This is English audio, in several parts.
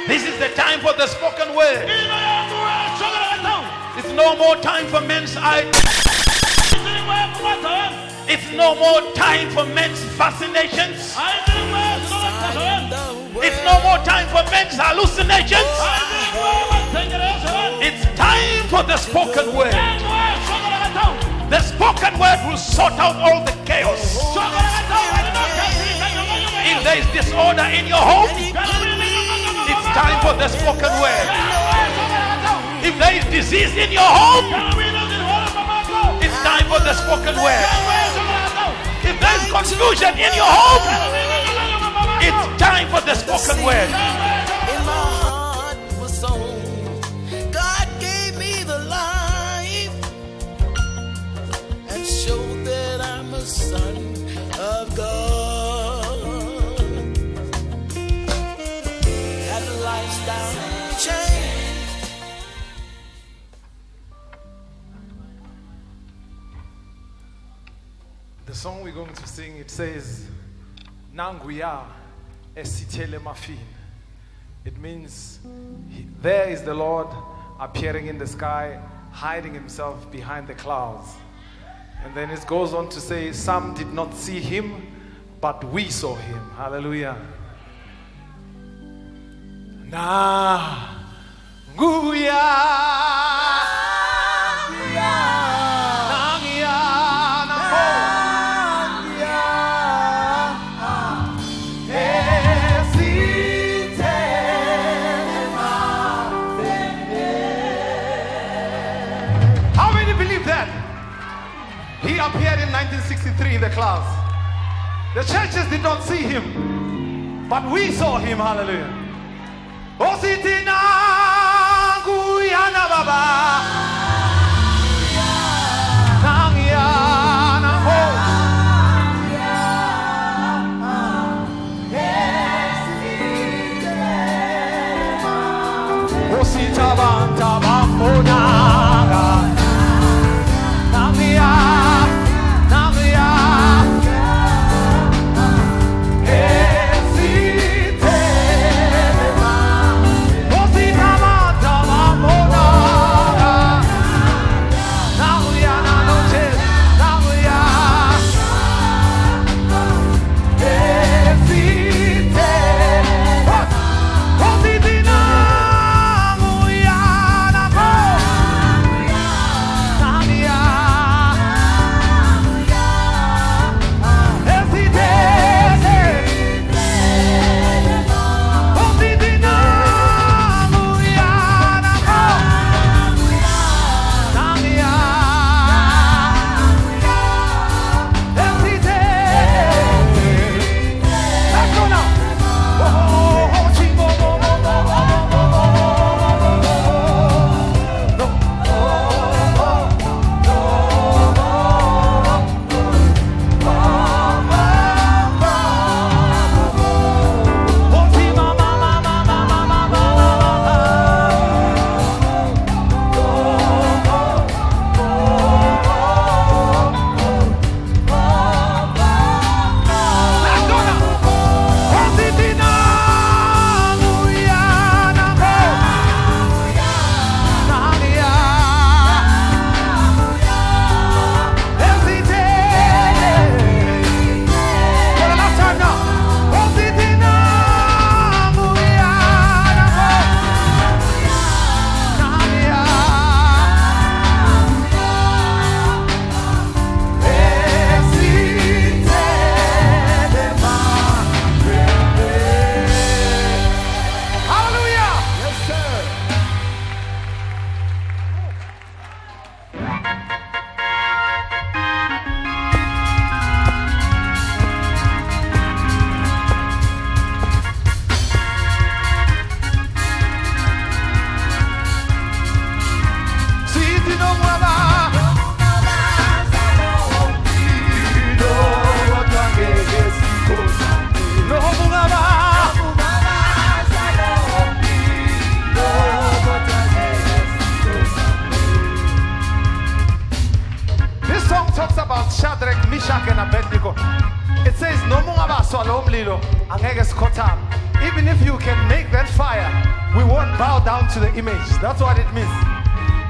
This is the time for the spoken word. It's no more time for men's ideas. It's no more time for men's fascinations. It's no more time for men's hallucinations. It's time for the spoken word. The spoken word will sort out all the chaos. If there is disorder in your home, it's time for the spoken word. If there is disease in your home, it's time for the spoken word. If there is confusion in your home, it's time for the spoken word. In my heart was sown, God gave me the life and showed that I'm a son of God. And the lifestyle changed. The song we're going to sing, it says, Nanguya esitele mafin. It means there is the Lord appearing in the sky, hiding himself behind the clouds. And then it goes on to say, some did not see him, but we saw him. Hallelujah. How many believe that? He appeared in 1963 in the clouds. The churches did not see him, but we saw him. Hallelujah. Ositina Guyana Baba. Shadrach, Meshach, and Abednego. It says, no more. Even if you can make that fire down to the image. That's what it means.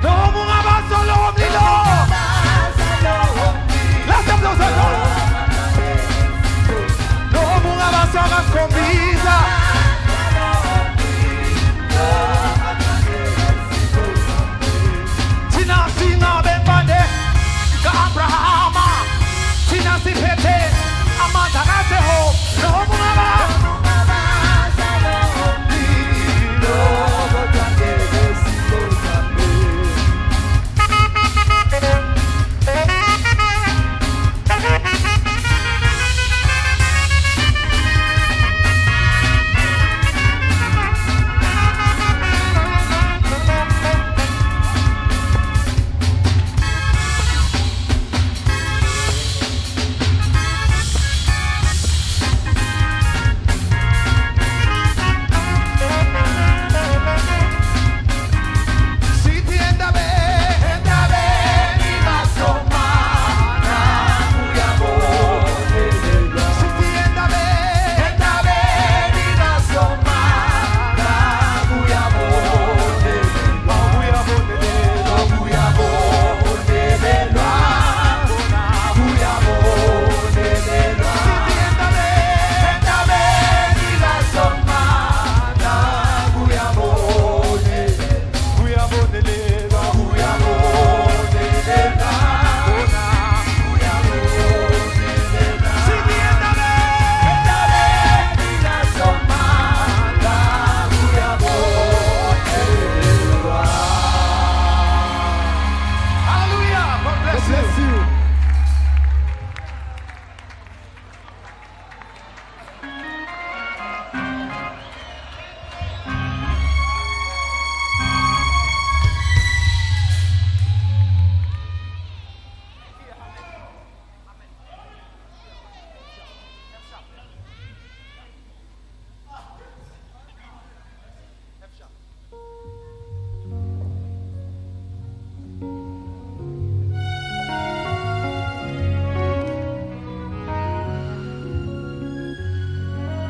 No mungabasolo omlilo. Let's have those hands. No mungabasolo skombisa. Tina singa bembande ka Abrahama. Tina sipete amanda kaseho. No mungabasolo.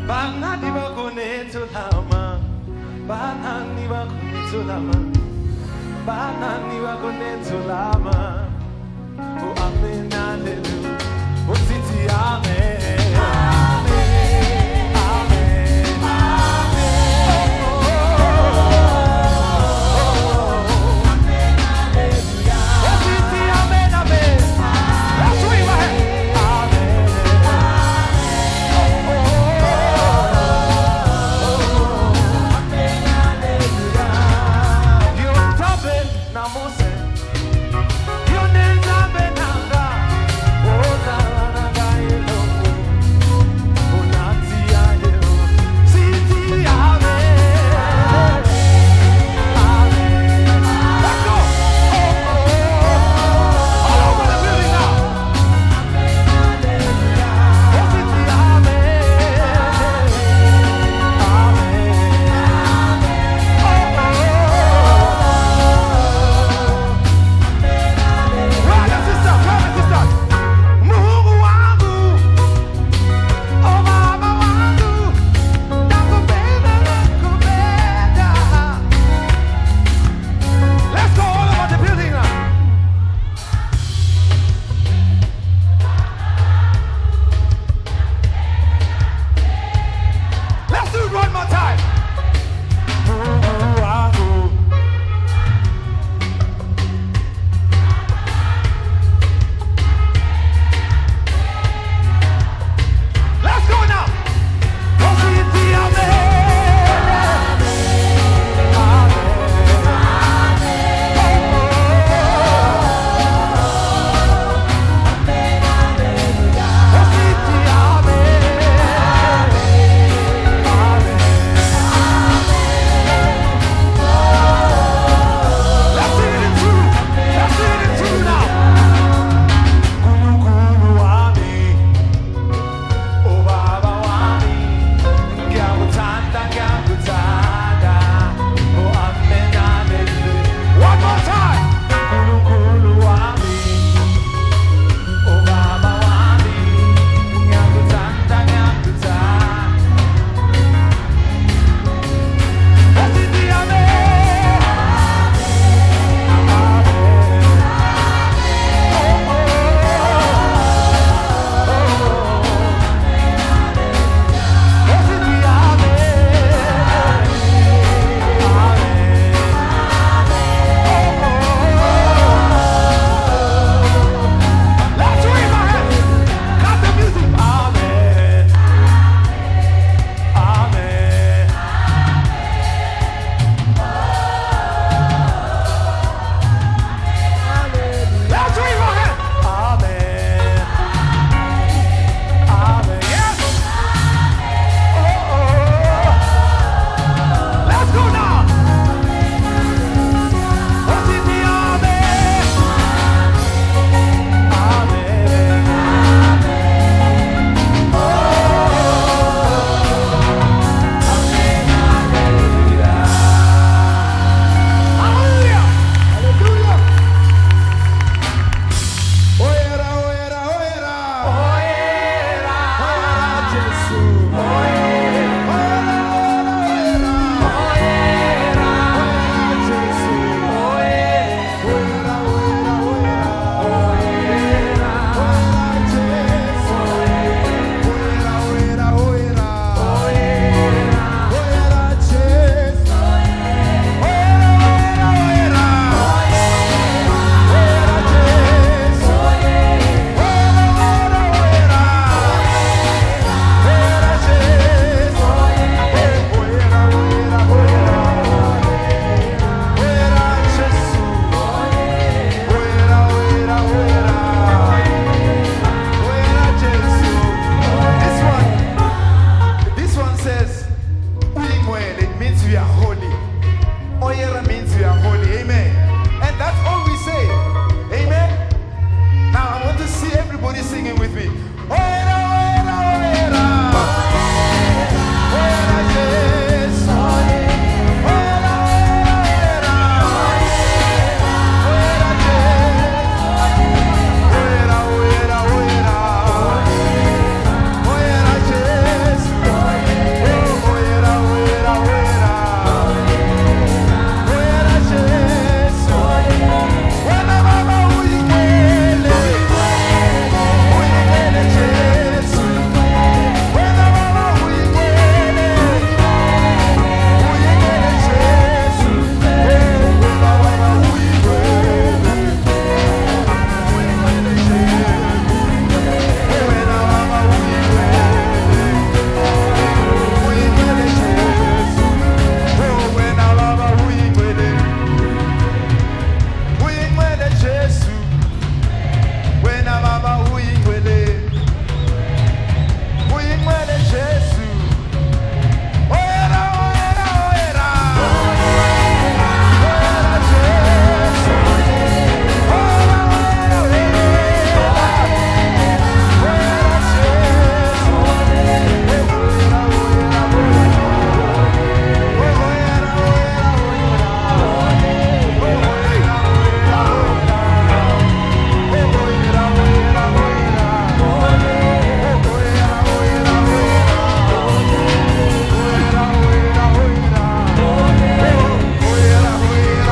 Banani wakunetulama, banani wakunetulama, banani wakunetulama. Oh amen, hallelujah. Oh titi amen. Amen, amen, amen. Oh, amen, hallelujah. Oh titi amen, amen. Let's swing my hand. Oyera means we are holy. Amen. And that's all we say. Amen. Now I want to see everybody singing with me. Oyera, oyera, oyera. Oyera, yes. Oyera, oyera, oyera. Oyera, yes. Oyera, oyera, oyera. Oyera, yes. Oyera, oyera, oyera. Oyera, yes. Oyera, mama, uyingele. Uyingele, yes. Oyera, mama, uyingele. Uyingele, yes. Oyera, mama, uyingele. Uyingele, yes. Oyera, mama, uyingele. Uyingele, yes. Oyera, mama, uyingele. Uyingele, Jesu. Wena baba uyingwele. Uyingwele Jesu. Oyera, oyera, oyera. Oyera Jesu. Oyera, oyera, oyera. Oyera Jesu. Oyera, oyera, oyera. Oyera, oyera,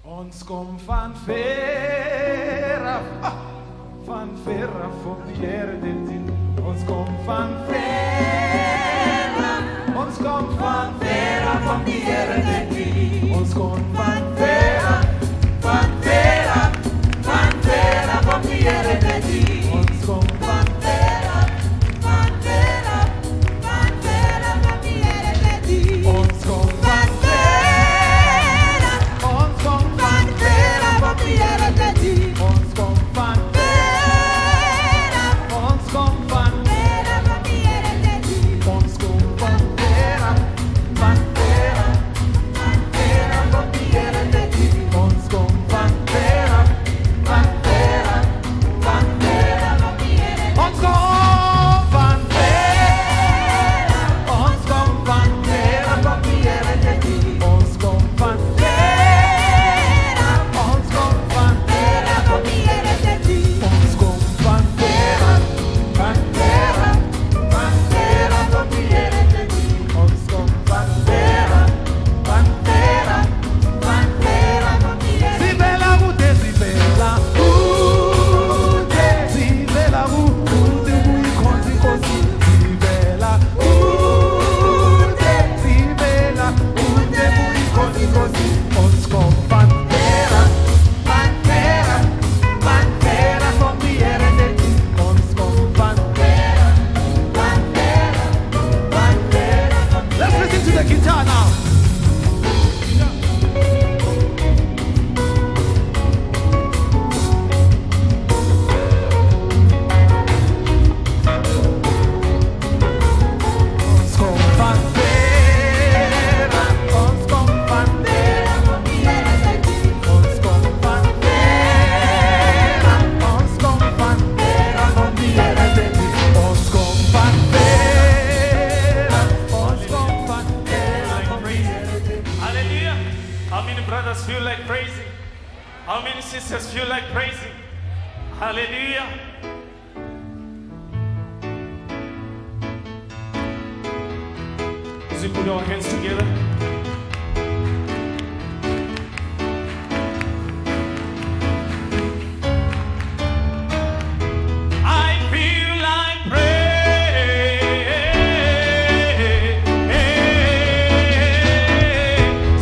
Ons kom van ver af, van ver af op die Here dit doen. Ons kom van ver af, ons kom van ver af op die Here dit doen. Ons kom van ver af, van ver af, van ver af op die Here dit doen. Ons kom van ver af, van ver af, van ver af op die Here dit doen. Ons kom van ver af, ons kom van ver af op die Here dit doen. Ons kom van ver af, ons kom van ver af op die Here dit doen. Ons kom van ver af, van ver af, van ver af op die Here dit doen. How many sisters feel like praising? Hallelujah. As we put our hands together. I feel like praying.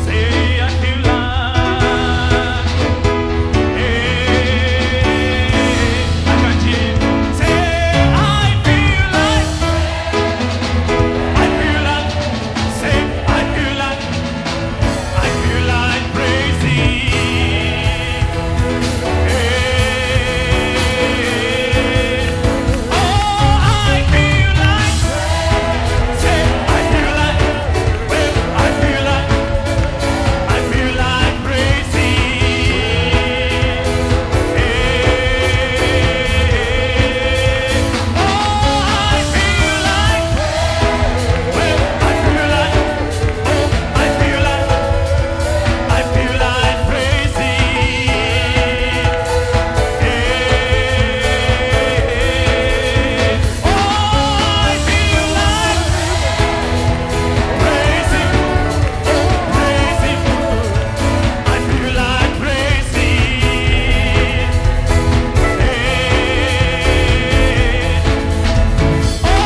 Say I feel like. I can't hear you. Say I feel like. I feel like. Say I feel like. I feel like praising. Oh, I feel like. Say I feel like. Well, I feel like. I feel like praising. Oh, I feel like. Well, I feel like. Oh, I feel like. I feel like praising. Oh, I feel like praising. Oh, praising. I feel like praising. Oh,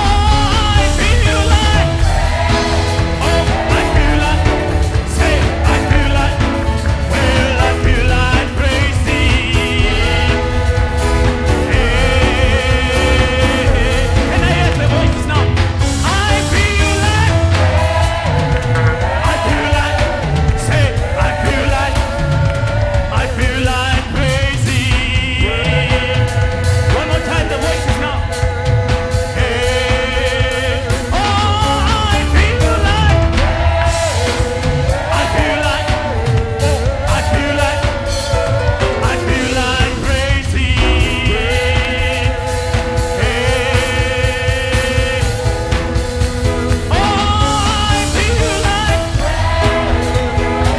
I feel like. Oh, I feel like. Say, I feel like. Well, I feel like praising. Can I hear the voices now? I feel like. I feel like. Say, I feel like. I feel like praising. One more time, the voices now. Oh, I feel like. I feel like. I feel like. I feel like praising. Oh, I feel like.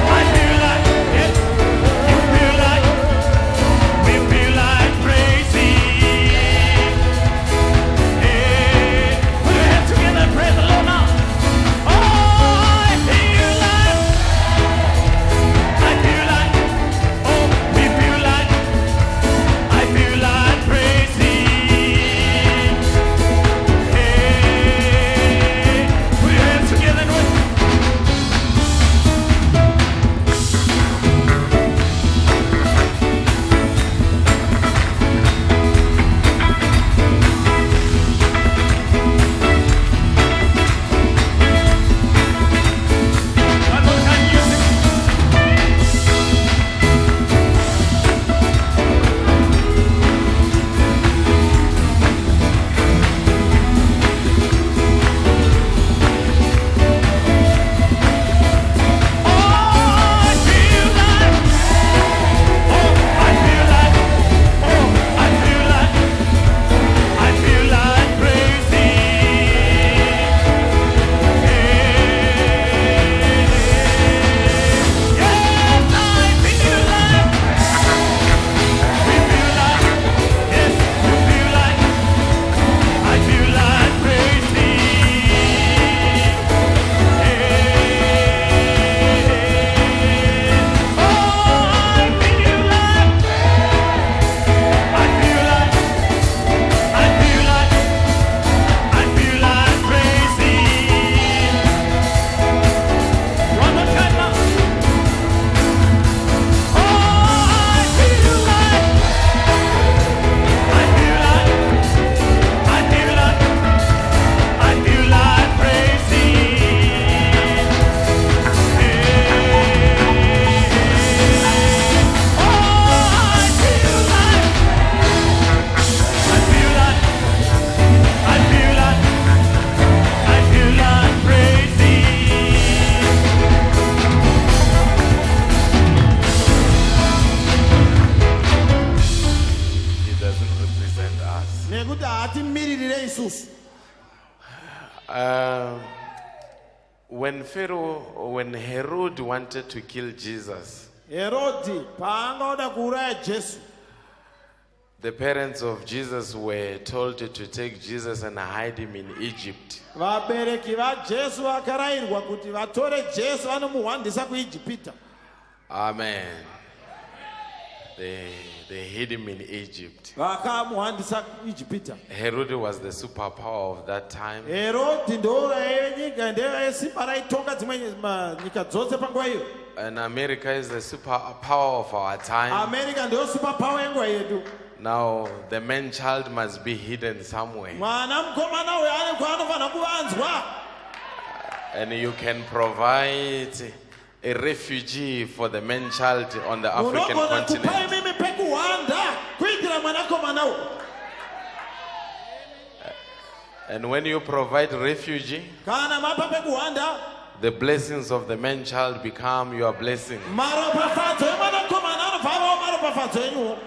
I feel like. Yes, you feel like. We feel like praising. Put your hands together and praise the Lord now. Oh, I feel like. I feel like. Oh, we feel like. I feel like praising. Put your hands together and worship. One more time, music. Oh, I feel like. Oh, I feel like. Oh, I feel like. I feel like praising. Yes, I feel like. We feel like. Yes, you feel like. I feel like praising. Oh, I feel like. I feel like. I feel like. I feel like praising. One more time now. Oh, I feel like. I feel like. I feel like. I feel like praising. Oh, I feel like. I feel like. I feel like. I feel like praising. He doesn't represent us. nekuti hatimirire isusu When Herod wanted to kill Jesus, Herodi paangoda kuuraya Jesu, the parents of Jesus were told to take Jesus and hide him in Egypt. vabereki vaJesu vakarayirwa kuti vatore Jesu vanomuhwandisa kuIjipita. Amen. They hid him in Egypt. Vakamuhwandisa kuIjipita. Herod was the superpower of that time. Herodi ndovainyika ndevaisimba raitonga dzimwe nyika dzose panguva iyo. And America is the superpower of our time. America ndio superpower yenguva yedu. Now the man child must be hidden somewhere. Mwana mukomana uyo ane kwaanofanira kuvanzwa. And you can provide a refugee for the man child on the African Munogona kupa continent. imimi pekuhwanda kuitira mwanakomana uyo. And when you provide refugee, Kana mapa pekuhwanda, the blessings of the man child become your blessing. maropafadzo emwanakomana anobva avawo maropafadzo enyuwo.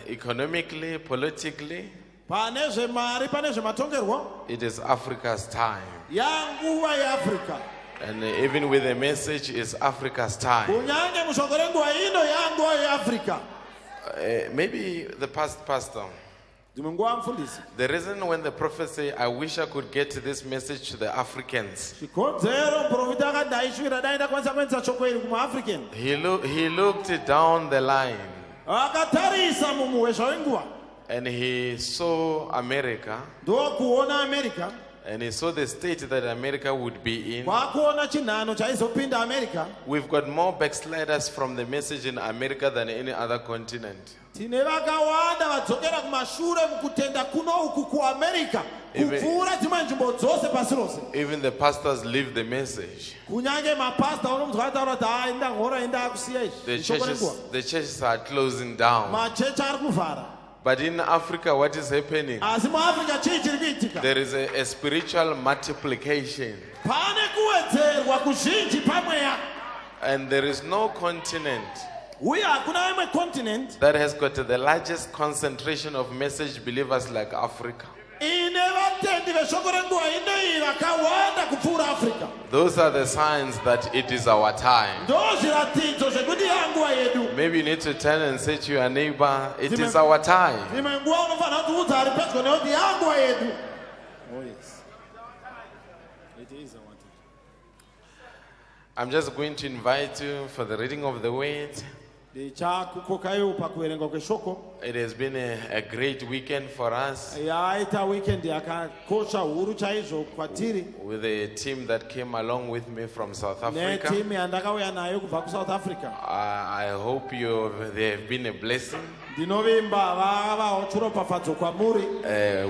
Economically, politically, Pane zvemari, pane zvematongerwo, it is Africa's time. yanguva yeAfrica. And even with the message, it's Africa's time. Kunyange mushoko renguva ino yanguva yeAfrica. Maybe the past pastor. Dzimwe nguva mufundisi. The reason when the prophet say, I wish I could get this message to the Africans. Chikonzero muprofita akadai shuvira dai ndakwanisa kuendesa shoko iri kumaAfrican. He looked down the line Akatarisa mumuhwezva wenguva. and he saw America Ndokuona America. and he saw the state that America would be in. Kwakuona chinhano chaizopinda America. We've got more backsliders from the message in America than any other continent. Tine vakawanda vadzokera kumashure mukutenda kuno uku kuAmerica. Kupfuura dzimwe nzvimbo dzose pasi rose. Even the pastors leave the message. Kunyange mapasta unomuzwa ataura kuti hai ndangora enda akusiya izvi. The churches are closing down. Machechi ari kuvhara. But in Africa, what is happening? Asi muAfrica chii chiri kuitika? There is a spiritual multiplication. Pane kuwedzerwa kuzhinji pamweya. And there is no continent Uye hakuna imwe continent that has got the largest concentration of message believers like Africa. ine vatendi veshoko renguva ino iyi vakawanda kupfuura Africa. Those are the signs that it is our time. Ndo zviratidzo zvekuti yanguva yedu. Maybe you need to turn and say to your neighbor, it is our time. Dzimwe nguva unofanira kutiudza ari pedyo nekuti yanguva yedu. Oh yes. It is our time. I'm just going to invite you for the reading of the word. Ndichakukokaiwo pakuverenga kweshoko. It has been a great weekend for us Yaita weekend yakakosha huru chaizvo kwatiri. with the team that came along with me from South Africa. Netimu yandakauya nayo kubva kuSouth Africa. I hope they have been a blessing. Ndinovimba vavawo chiropafadzo kwamuri.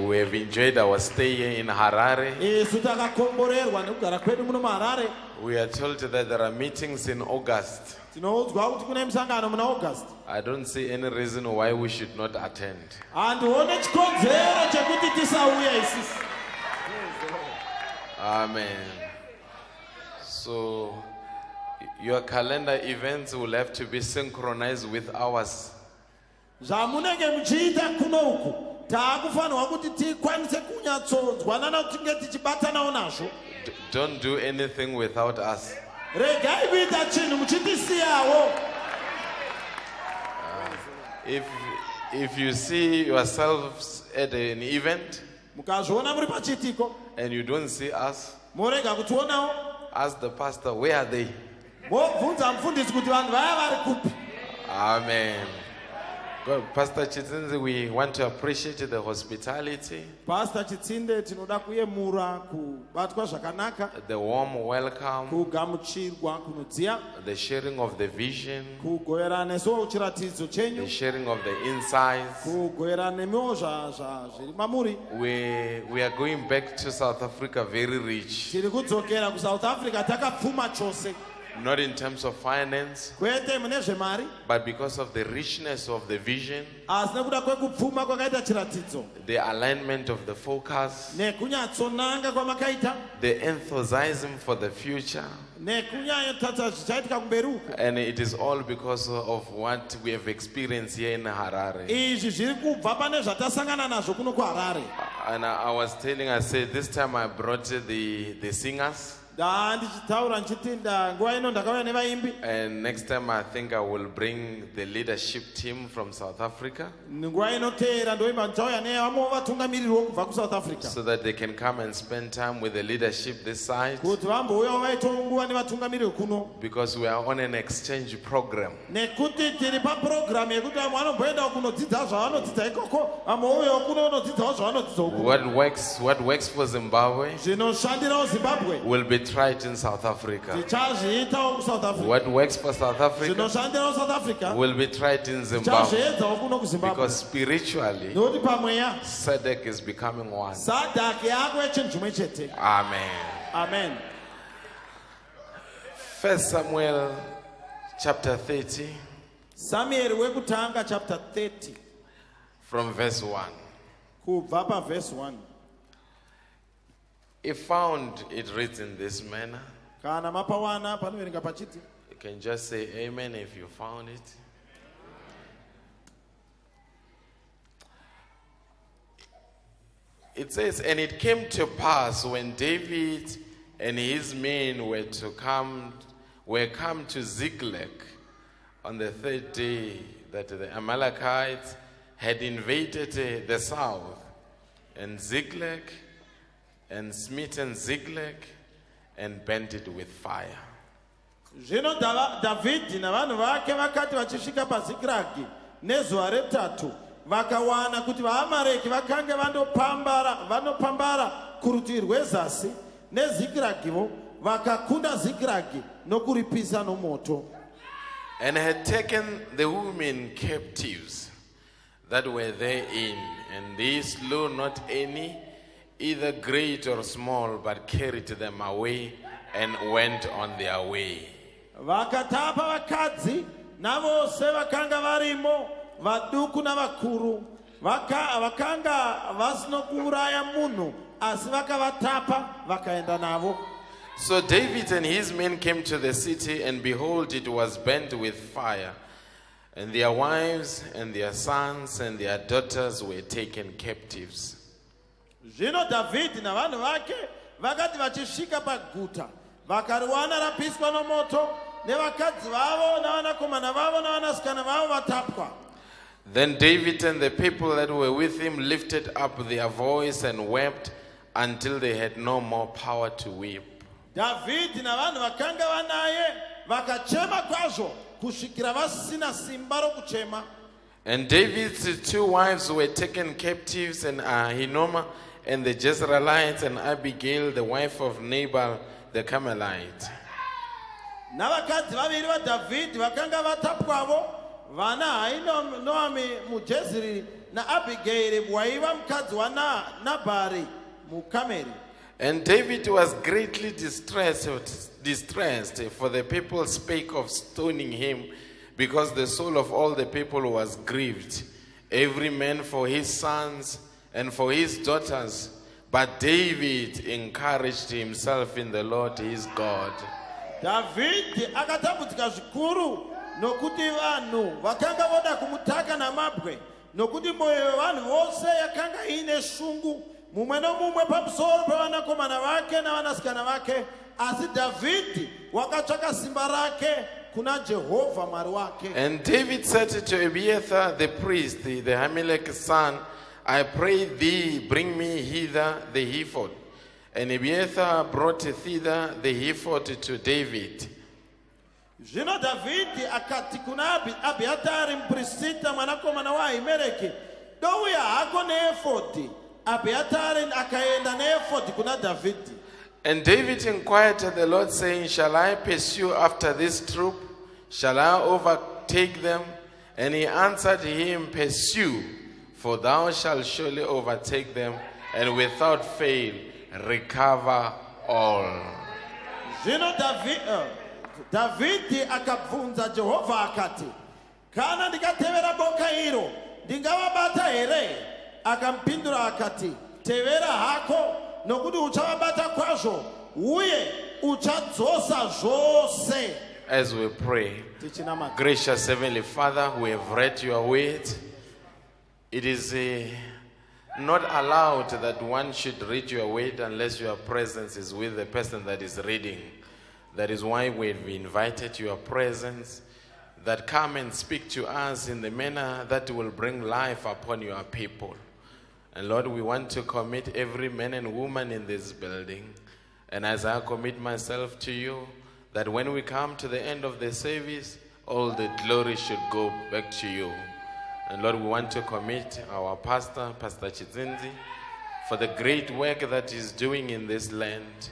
We have enjoyed our stay here in Harare. Isu takakomborerwa nekugara kwedu muno muHarare. We are told that there are meetings in August. Tinoudzwa kuti kune musangano muna August. I don't see any reason why we should not attend. Handione chikonzero chekuti tisauya isisi. Amen. So your calendar events will have to be synchronized with ours. Zvamunenge muchiita kuno uku taakufanirwa kuti tikwanise kunyatsonzwanana kuti tinge tichibatanawo nazvo. Don't do anything without us. Regai kuita chinhu muchitisiyawo. If you see yourselves at an event Mukazviona muri pachiitiko and you don't see us, morega kutionawo. ask the pastor, where are they? Mobvunza mufundisi kuti vanhu vaya vari kupi. Amen. God, Pastor Chitsinzi, we want to appreciate the hospitality, Pastor Chitsinde tinoda kuyemura kubatwa zvakanaka, the warm welcome, kugamuchirwa kunodziya, the sharing of the vision, kugoverana nesuwo chiratidzo the chenyu, sharing of the insights. kugoverana nemiwo zviri mamuri. We are going back to South Africa very rich, Tiri kudzokera kuSouth Africa takapfuma chose, not in terms of finance, kwete mune zvemari, but because of the richness of the vision, asi nekuda kwekupfuma kwakaita chiratidzo, the alignment of the focus, nekunyatsonanga kwamakaita, the enthusiasm for the future. nekunyanyotaridza zvichaitika kumberi uko. And it is all because of what we have experienced here in Harare. Izvi zviri kubva pane zvatasangana nazvo kuno kuHarare. And I was said, this time I brought the singers. ndichitaura nchitinda nguva ino ndakauya nevaimbi. And next time I think I will bring the leadership team from South Africa Nguva inoteera ndoimba ndichauya nevamwe vatungamiriri kubva kuSouth Africa so that they can come and spend time with the leadership this side, kuti vambouyawo vaitawo nguva nevatungamiriri kuno, because we are on an exchange program. nekuti tiri papurogiramu yekuti vamwe vanomboendawo kunodzidza zvavanodzidza ikoko, vamwe vouyawo kuno vandodzidzawo zvavanodzidza uko. What works for Zimbabwe Zvinoshandirawo Zimbabwe will be tried in South Africa. tichazviitawo kuSouth Africa. What works for South Africa Zvinoshandirawo South Africa will be tried in Zimbabwe. tichazviedzawo kuno kuZimbabwe. Because spiritually, Nokuti pamweya SADC is becoming one. sadhaki yako yechinhu chimwe chete. Amen. Amen. 1 Samuel chapter 30 Samueri wekutanga chapter 30 from verse 1. kubva paverse 1. If found, it reads in this manner. Kana mapawana panoverenga pachiti. You can just say amen if you found it. It says, and it came to pass when David and his men were come to Ziklag on the third day, that the Amalekites had invaded the south and Ziklag and smitten Ziklag and burnt it with fire. Zvino Davhidhi navanhu vake vakati vachisvika paZikiragi nezuva retatu, vakawana kuti vaAmareki vakange vanopambara kurutivi rwezasi neZikiragivo, vakakunda Zikiragi nokuripisa nomoto. And had taken the women captives that were therein, and they slew not any, either great or small, but carried them away and went on their way. Vakatapa vakadzi navose vakanga varimo, vaduku navakuru, vakanga vasino kuuraya munhu, asi vakavatapa vakaenda navo. So David and his men came to the city, and behold, it was burnt with fire, and their wives and their sons and their daughters were taken captives. Zvino Davhidhi navanhu vake vakati vachisvika paguta, vakariwana rapiswa nomoto, nevakadzi vavo navanakomana vavo navanasikana vavo vatapwa. Then David and the people that were with him lifted up their voice and wept until they had no more power to weep. Davhidhi navanhu vakanga vanaye vakachema kwazvo kusvikira vasina simba rokuchema. And David's two wives were taken captives, and Ahinoam and the Jezreelites, and Abigail, the wife of Nabal the Carmelite. Navakadzi vaviri vaDhavhidhi vakanga vatapwavo, vana Ahinoami muJezreeri naAbhigairi waiva mukadzi waNabhari muKarmeri. And David was greatly distressed, for the people spake of stoning him, because the soul of all the people was grieved, every man for his sons and for his daughters. But David encouraged himself in the Lord his God. Davhidhi akatambudzika zvikuru nokuti vanhu vakanga voda kumutaka namabwe, nokuti mwoyo wevanhu vose yakanga ine shungu, mumwe nomumwe pamusoro pevanakomana vake navanasikana vake. Asi Davhidhi wakatsvaka simba rake kuna Jehovha Mwari wake. And David said to Abiathar the priest, the Ahimelech's son, I pray thee, bring me hither the ephod. And Abiathar brought thither the ephod to David. Zvino Davhidhi akati kuna Abiatari muprista mwanakomana waAhimereki, douya hako neefodhi. Abiatari akaenda neefodhi kuna Davhidhi. And David inquired of the Lord, saying, shall I pursue after this troop? Shall I overtake them? And he answered him, pursue, for thou shalt surely overtake them, and without fail recover all. Zvino Davhidhi akabvunza Jehovha akati, kana ndikatevera boka iro ndingavabata here? Akamupindura akati, tevera hako, nokuti uchavabata kwazvo uye uchadzosa zvose. As we pray, Tichinamata. gracious Heavenly Father, we have read your word. It is not allowed that one should read your word unless your presence is with the person that is reading. That is why we've invited your presence, that come and speak to us in the manner that will bring life upon your people. And Lord, we want to commit every man and woman in this building. And as I commit myself to you, that when we come to the end of the service, all the glory should go back to you. And Lord, we want to commit our pastor, Pastor Chitzinzi, for the great work that he's doing in this land,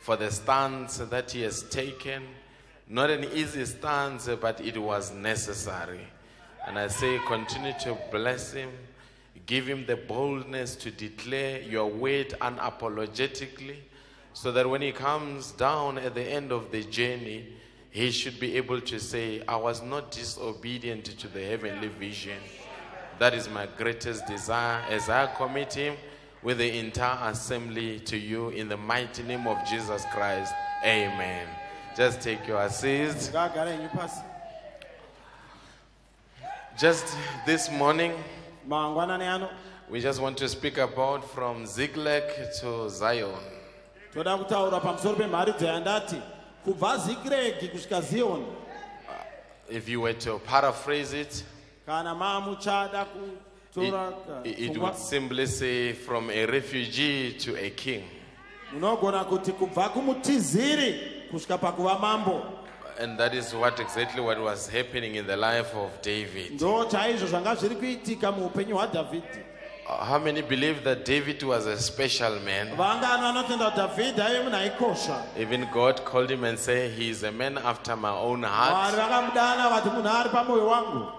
for the stance that he has taken. Not an easy stance, but it was necessary. And I say, continue to bless him. Give him the boldness to declare your word unapologetically, so that when he comes down at the end of the journey, he should be able to say, I was not disobedient to the heavenly vision. That is my greatest desire as I commit him with the entire assembly to you in the mighty name of Jesus Christ. Amen. Just take your seats. Just this morning, we just want to speak about from Ziklag to Zion. toda kutaura pamusoro pemharidzo yandati kubva Ziklag kusvika Zion. If you were to paraphrase it, Kana mamuchada kutora it would simply say from a refugee to a king. unogona kuti kubva kumutiziri kusvika pakuva mambo. And that is exactly what was happening in the life of David. Ndo chaizvo zvanga zviri kuitika muupenyu hwaDhavhidhi. How many believe that David was a special man? Vangani vanotenda kuti Dhavhidhi aive munhu aikosha. Even God called him and said, he is a man after my own Mwari heart. vakamudana vakati munhu ari pamwoyo wangu.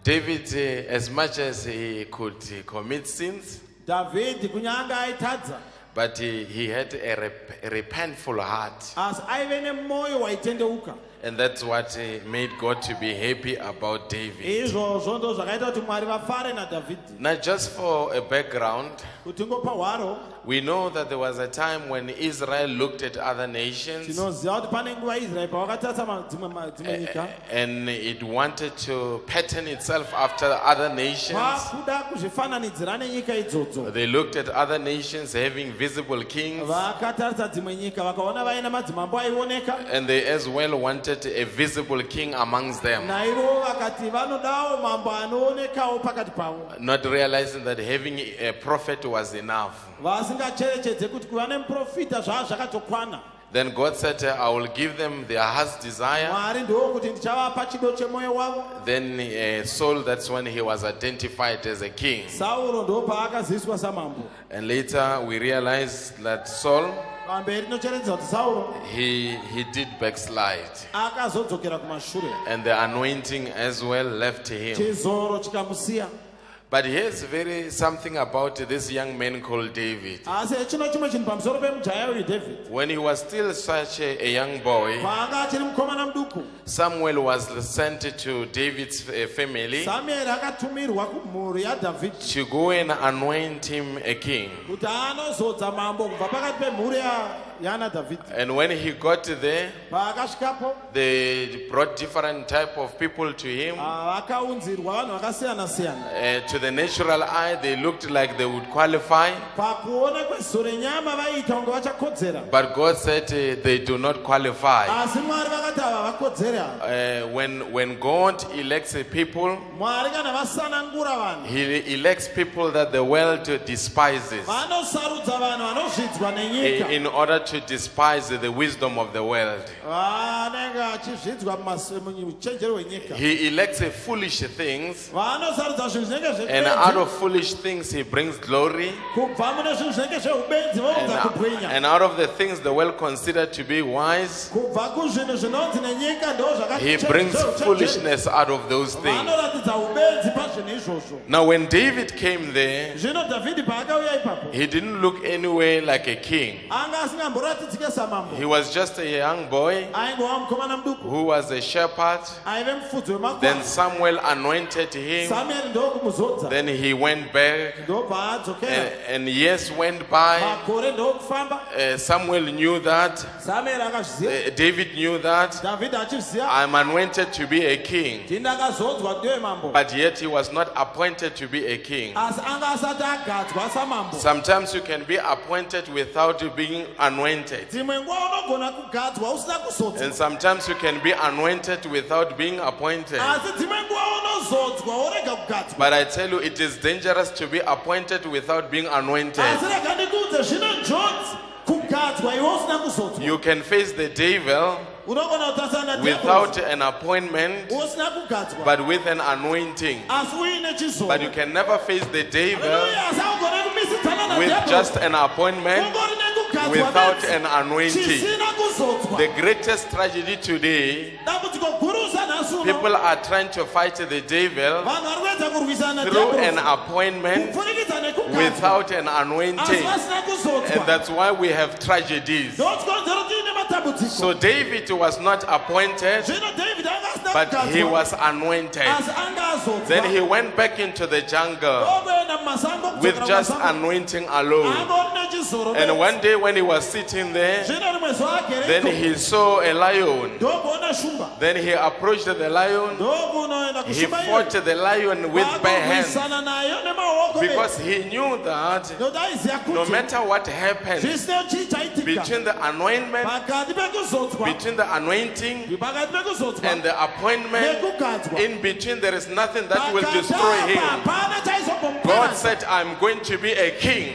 David, as much as he could commit sins, Dhavhidhi kunyanga aitadza, but he had a repentful heart. asi aive nemwoyo waitendeuka. And that's what made God to be happy about David. Izvozvo ndo zvakaita kuti Mwari vafare naDhavhidhi. Now, just for a background, Kuti ngopa hwaro, we know that there was a time when Israel looked at other nations tinoziva kuti pane nguva Israeri pavakatarisa dzimwe nyika. and it wanted to pattern itself after other nations. Vakuda kuzvifananidzira nenyika idzodzo. They looked at other nations having visible kings, Vakatarisa dzimwe nyika vakaona vaina madzimambo aioneka. and they as well wanted a visible king amongst them, Naivo vakati vanodawo mambo anoonekawo pakati pavo. not realizing that having a prophet was enough. Vasingacherechedze kuti kuva nemuprofita zvazvakatokwana. Then God said, I will give them their heart's desire. Mwari ndokuti ndichavapa chido chemwoyo wavo. Then Saul, that's when he was identified as a king. Sauro ndopaakaziviswa samambo. And later we realized that Saul, Pamberi tinocheredzera kuti Sauro he did backslide. akazodzokera kumashure. And the anointing as well left him. Chizoro chikamusiya. But here's something about this young man called David. Asi chino chimwe chinhu pamusoro pemujaya uyu David. When he was still such a young boy, Paanga achiri mukomana muduku, Samuel was sent to David's family Samueri akatumirwa kumhuri yaDhavhidhi to go and anoint him a king. kuti anozodza mambo kubva pakati pemhuri yana Dhavhidhi. And when he got there, Paakasvikapo, they brought different type of people to him. vakaunzirwa vanhu vakasiyana siyana. To the natural eye, they looked like they would qualify. Pakuona kweziso renyama vaiita kunge vachakodzera. But God said they do not qualify. Asi Mwari vakati ava vakodzera. When God elects a people, Mwari kana vasanangura vanhu, He elects people that the world despises vanosarudza vanhu vanozvidzwa nenyika. in order to despise the wisdom of the world. Vanenge vachizvidzwa muchenjeri hwenyika. He elects foolish things, Vanosarudza zvinhu zvinenge and out zvebenzi. of foolish things He brings glory. Kubva mune zvinhu zvinenge zveubenzi voudza kubwinya. And out of the things the world considered to be wise, Kubva kuzvinhu zvinonzi nenyika ndo He brings foolishness out of those things. vanoratidza ubenzi pazvinhu izvozvo. Now, when David came there, Zvino Dhavhidhi paakauya ipapo, he didn't look anywhere like a king. anga asingamboratidzike samambo. He was just a young boy Aingova mukomana muduku, who was a shepherd. aive mufudzi Then wemakwai. Samuel anointed him, Samueri ndokumuzodza. akazorodza Then he went back, ndobva adzokera and years went by. makore ndokufamba Samuel knew that, samueri akazviziva David knew that, dhavhidhi achizviziva I'm anointed to be a king. kuti ndakazodzwa kuti ndiwe mambo But yet he was not appointed to be a king. asi anga asati agadzwa samambo Sometimes you can be appointed without being anointed. dzimwe nguva unogona kugadzwa usina And kuzodzwa sometimes you can be anointed without being appointed. asi dzimwe nguva unozodzwa worega kugadzwa But I tell you, it is dangerous to be appointed without being anointed. asi rega ndikuudze zvine njodzi kugadzwa iwe usina kuzodzwa You can face the devil unogona kutarisana without an appointment, usina kugadzwa but with an anointing. asi uine chizono But you can never face the devil Hallelujah, asi augone kumisidzana with nadevil just an appointment, ungori nekugadzwa without bedzi, an anointing. chisina kuzodzwa The greatest tragedy today, dambudziko gurusa nhasi uno people are trying to fight the devil vanhu vari kuedza kurwisana through an nadevil appointment kupfurikidza nekugadzwa without an asi anointing. vasina And kuzodzwa that's why we have tragedies. ndochikonzero tiine matambudziko So David was not appointed, zvino david anga asina but he kugadzwa was anointed. asi anga azodzwa Then he went back into the jungle ogoenda mumasango with kudzokera just mumasango. anointing alone. angori nechizoro And bedzi. one day when he was sitting there, zvino rimwe zuva then agereko he saw a lion. ndokuona shumba Then he approached the lion. ndokunoenda He kushumba fought the lion with bare hands vakurwisana nayo nemaoko because he knew that nokuti aiziva no kuti matter what happens zvisina chii chaitika between the anointment, pakati pekuzodzwa between the anointing pakati pekuzodzwa and the appointment, nekugadzwa in between there is nothing that will Pakati destroy apa him. hapana God chaizombomuparadza said, I'm going to be a king.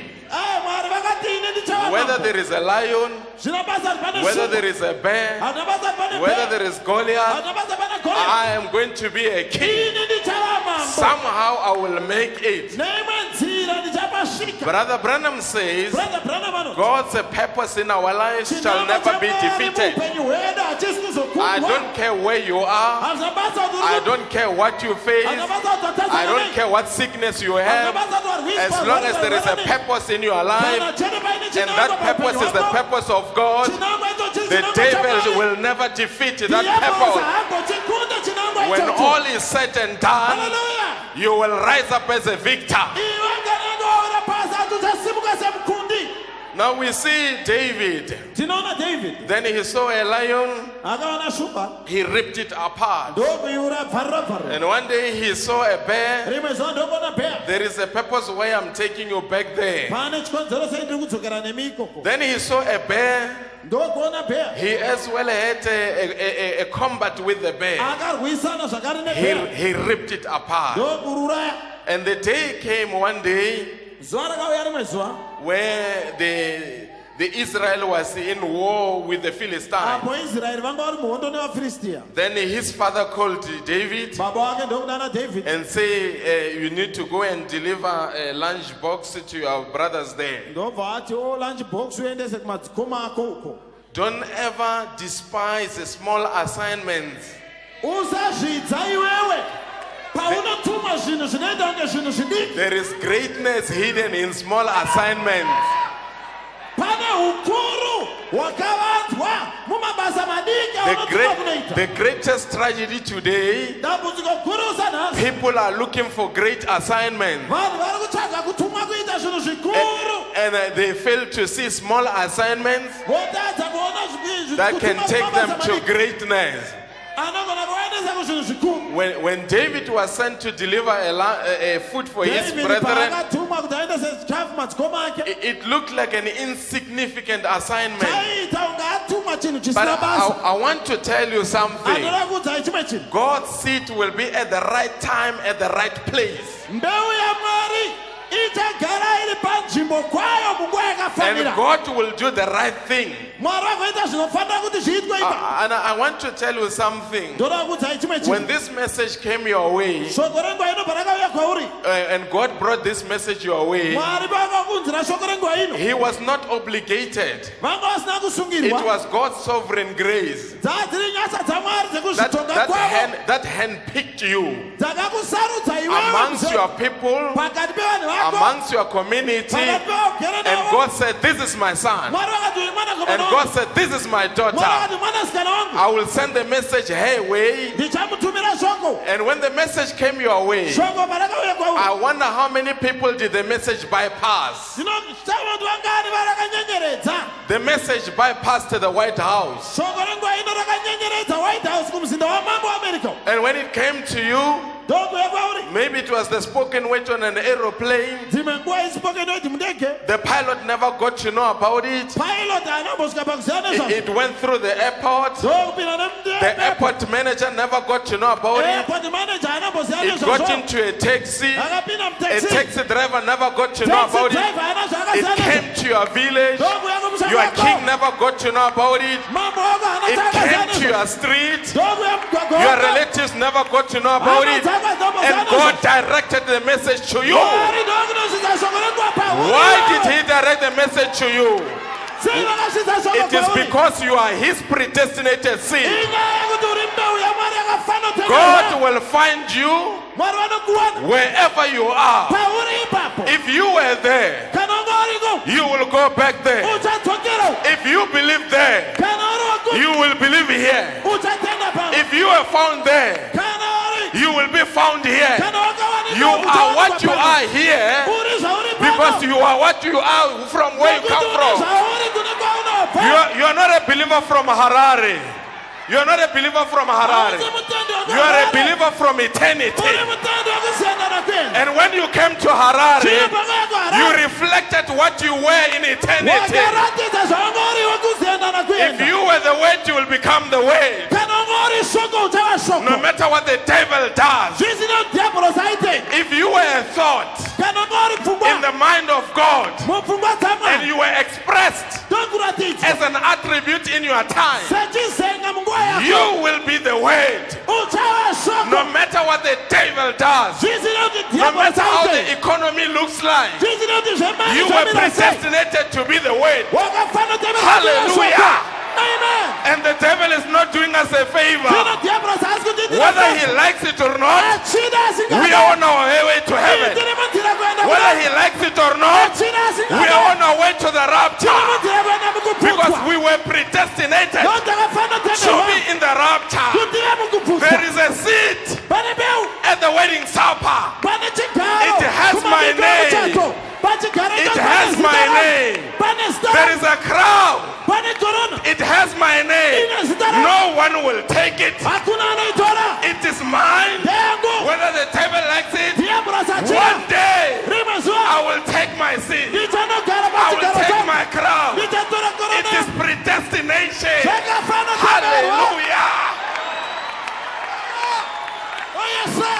mwari vakati ine ndichava Whether mambo. there is a lion, zvina basa kuti pane whether shumba there is a bear, hana basa kuti pane whether bhera there is Goliath, hana basa pane goliath I am going to be a king. ine ndichava mambo Somehow I will make it. neimwe nzira ndichapasvika Brother Branham says, brother branham anoti God's purpose in our lives shall chinangwa never be chamwari defeated. muupenyu hwedu hachisi I kuzokundwa don't care where you are. hazvina basa kuti I uri don't care what you face. hazvina basa kuti I watadzana don't nei care what sickness you hazvina have. basa kuti warwiswa As long as there is a purpose in your life, kana chete paine and chinangwa that purpose is the paupenyu hwako, purpose of God, chinangwa icho chiri the chinangwa devil chamwari. will never defeat that Diablos purpose. haangochikunda chinangwa When ichocho. all is said and done, Hallelujah. you will rise up as a victor. Iwe nganandoora pasi atuchasimuka semukundi. Now we see David. Tinoona David Then he saw a lion, akaona shumba he ripped it apart. ndokuiura bvarura. And one day he saw a bear. Rimwe zuva ndokuona bhea. There is a purpose why I'm taking you back there. Pane chikonzero sei ndiri kudzokera nemi ikoko. Then he saw a bear. Ndokuona bhea. He as well had a combat with the bear. Akarwisana zvakare nebhea. He ripped it apart. Ndokururaya. And the day came one day Zuva rakauya rimwe zuva where the Israel was in war with the Philistines. apo Israeri vanga vari muhondo nevaFiristia. Then his father called David Baba wake ndokudana David. and say, you need to go and deliver a lunch box to your brothers there. Ndobva ati lunch box uendese kumadzikoma ako uko. Don't ever despise the small assignments. Usazvidza iwewe paunotuma zvinhu zvinoita kunge zvinhu zvidiki. There is greatness hidden in small assignments. Pane ukuru hwakavanzwa mumabasa madiki aunotuma kunoita. The greatest tragedy today, Dambudziko gurusa nhasi. people are looking for great assignments. Vanhu vari kutsvaga kutumwa kuita zvinhu zvikuru. And they fail to see small assignments Votadza kuona zvikuru that can take them to greatness. anogona kuvaendesa kuzvinhu zvikuru. When David was sent to deliver a food for his David brethren, paakatumwa kuti aendese chikafu madzikoma ake. it looked like an insignificant assignment. Chaita kunge atumwa chinhu But chisina basa. I want to tell you something. Anoda kuudzai chimwe chinhu. God's seat will be at the right time, at the right place. Mbeu yaMwari ichagara iri panzvimbo kwayo munguva And yakafanira. God will do the right thing. Mwari vagoita zvinofanira kuti zviitwe ipa. And I want to tell you something. Ndoda kuudzai chimwe When chinhu. this message came your way, Shoko renguva ino parakauya kwauri, and God brought this message your way, Mwari pavakakunzira shoko renguva ino, He was not obligated. vanga vasina It kusungirwa. was God's sovereign grace Dzadziri nyasha dzamwari dzekuzvitonga kwavo that handpicked you dzakakusarudza amongst iwewe your people, pakati pevanhu vako, amongst your community. pakati pevagere And navo. God said, this is my son. Mwari vakati uyu mwanakomana And wangu. God said, this is my Mwari daughter. vakati mwanasikana wangu. I will send the message her way. Ndichamutumira shoko shoko And when the message came your way, shoko parakauya kwauri I wonder how many people did the message bypass. vantu vangani varakanyenyeredza The message bypassed the White House. shoko renguva ino rakanyenyeredza White House kumuzinda wamambo weAmerica And when it came to you, ndokuya kwauri maybe it was the spoken word on an aeroplane. dzimwe nguva isipokenoti mundege The pilot never got to know about it. pilot anambosvika pakuziva nezvazvo It went through the airport. ndokupinda The airport manager never got to know about it. airport manager anamboziva It got nezvazvo into a taxi. akapinda A mutaxi taxi driver never got to know taxi about it. driver ana It zvaakaziva nezvo came to your village. ndokuya kumusha Your kwako king never got to know about it. mambo wako hana It chaakaziva came to nezvo your street. ndokuya mugwagwa Your wako relatives never got to know about it. And God directed the message to you. Mwari ndokunosvitsa shoko renguva pauri Why did he direct the message to you? sei vakasvitsa shoko It is pauri because you are his predestinated seed. inyaya yekuti uri mbeu yamwari God yakafanotengera will find you mwari vanokuwana wherever you are. pauri ipapo If you were there, kana unga uriko you will go back there. uchadzokera If you believe there, kana uri wakuti you will believe here. uchatenda pano If you are found there, kana uri you will be found here. kana wakawanikwa You are what you are here uri zvauri because you are what you are from where you come from. zvauri kune kwaunobva You are not a believer from Harare. You are not a believer from Harare. You are a believer from eternity. uri mutendi wekusiyana kwenu And when you came to Harare, chiri pakaya you reflected what you were in eternity. wakaratidza zvanga uri wekusiyana If kwenu you were the word, you will become the word. kana unga uri shoko uchava No shoko matter what the devil does. zvisina dhiabhoro saitei If you were a thought kana unga uri in pfungwa the mind of God mupfungwa and dzamwari you were expressed ndokuratidza as an attribute in your time, sechizenga munguva yako you will be the word. uchava shoko No matter what the devil does, zvisina kuti no dhiabhoro matter how the saitei economy looks like, zvisina kuti zvemari you were zvamira sei predestinated to be the word. wakafanotevera Hallelujah. amen And the devil is not doing us a favor. zvino dhiabhoro saasi Whether he likes it or not, achida we are on our way to heaven. tiri munzira kuenda Whether he likes it or not, achida we are on our way to the tiri rapture. munzira kuenda Because mukubvutwa we were predestinated to ndotakafanotevera be in the rapture. kutive mukubvutwa There is a seat pane mbeu at the wedding supper. pane chigaro It has my name. chacho pachigaro It has my name. pane There zita is a crown. pane korona It has my name. No one will take it. hakuna anoitora It is mine. ndeyangu Whether the devil likes it, dhiabhoro sachida one day rimwe I zuva will take my seat. ndichanogara I will pachigaro take changu my crown. ndichatora It korona is predestination. zvakafanotevera Hallelujah. oyesa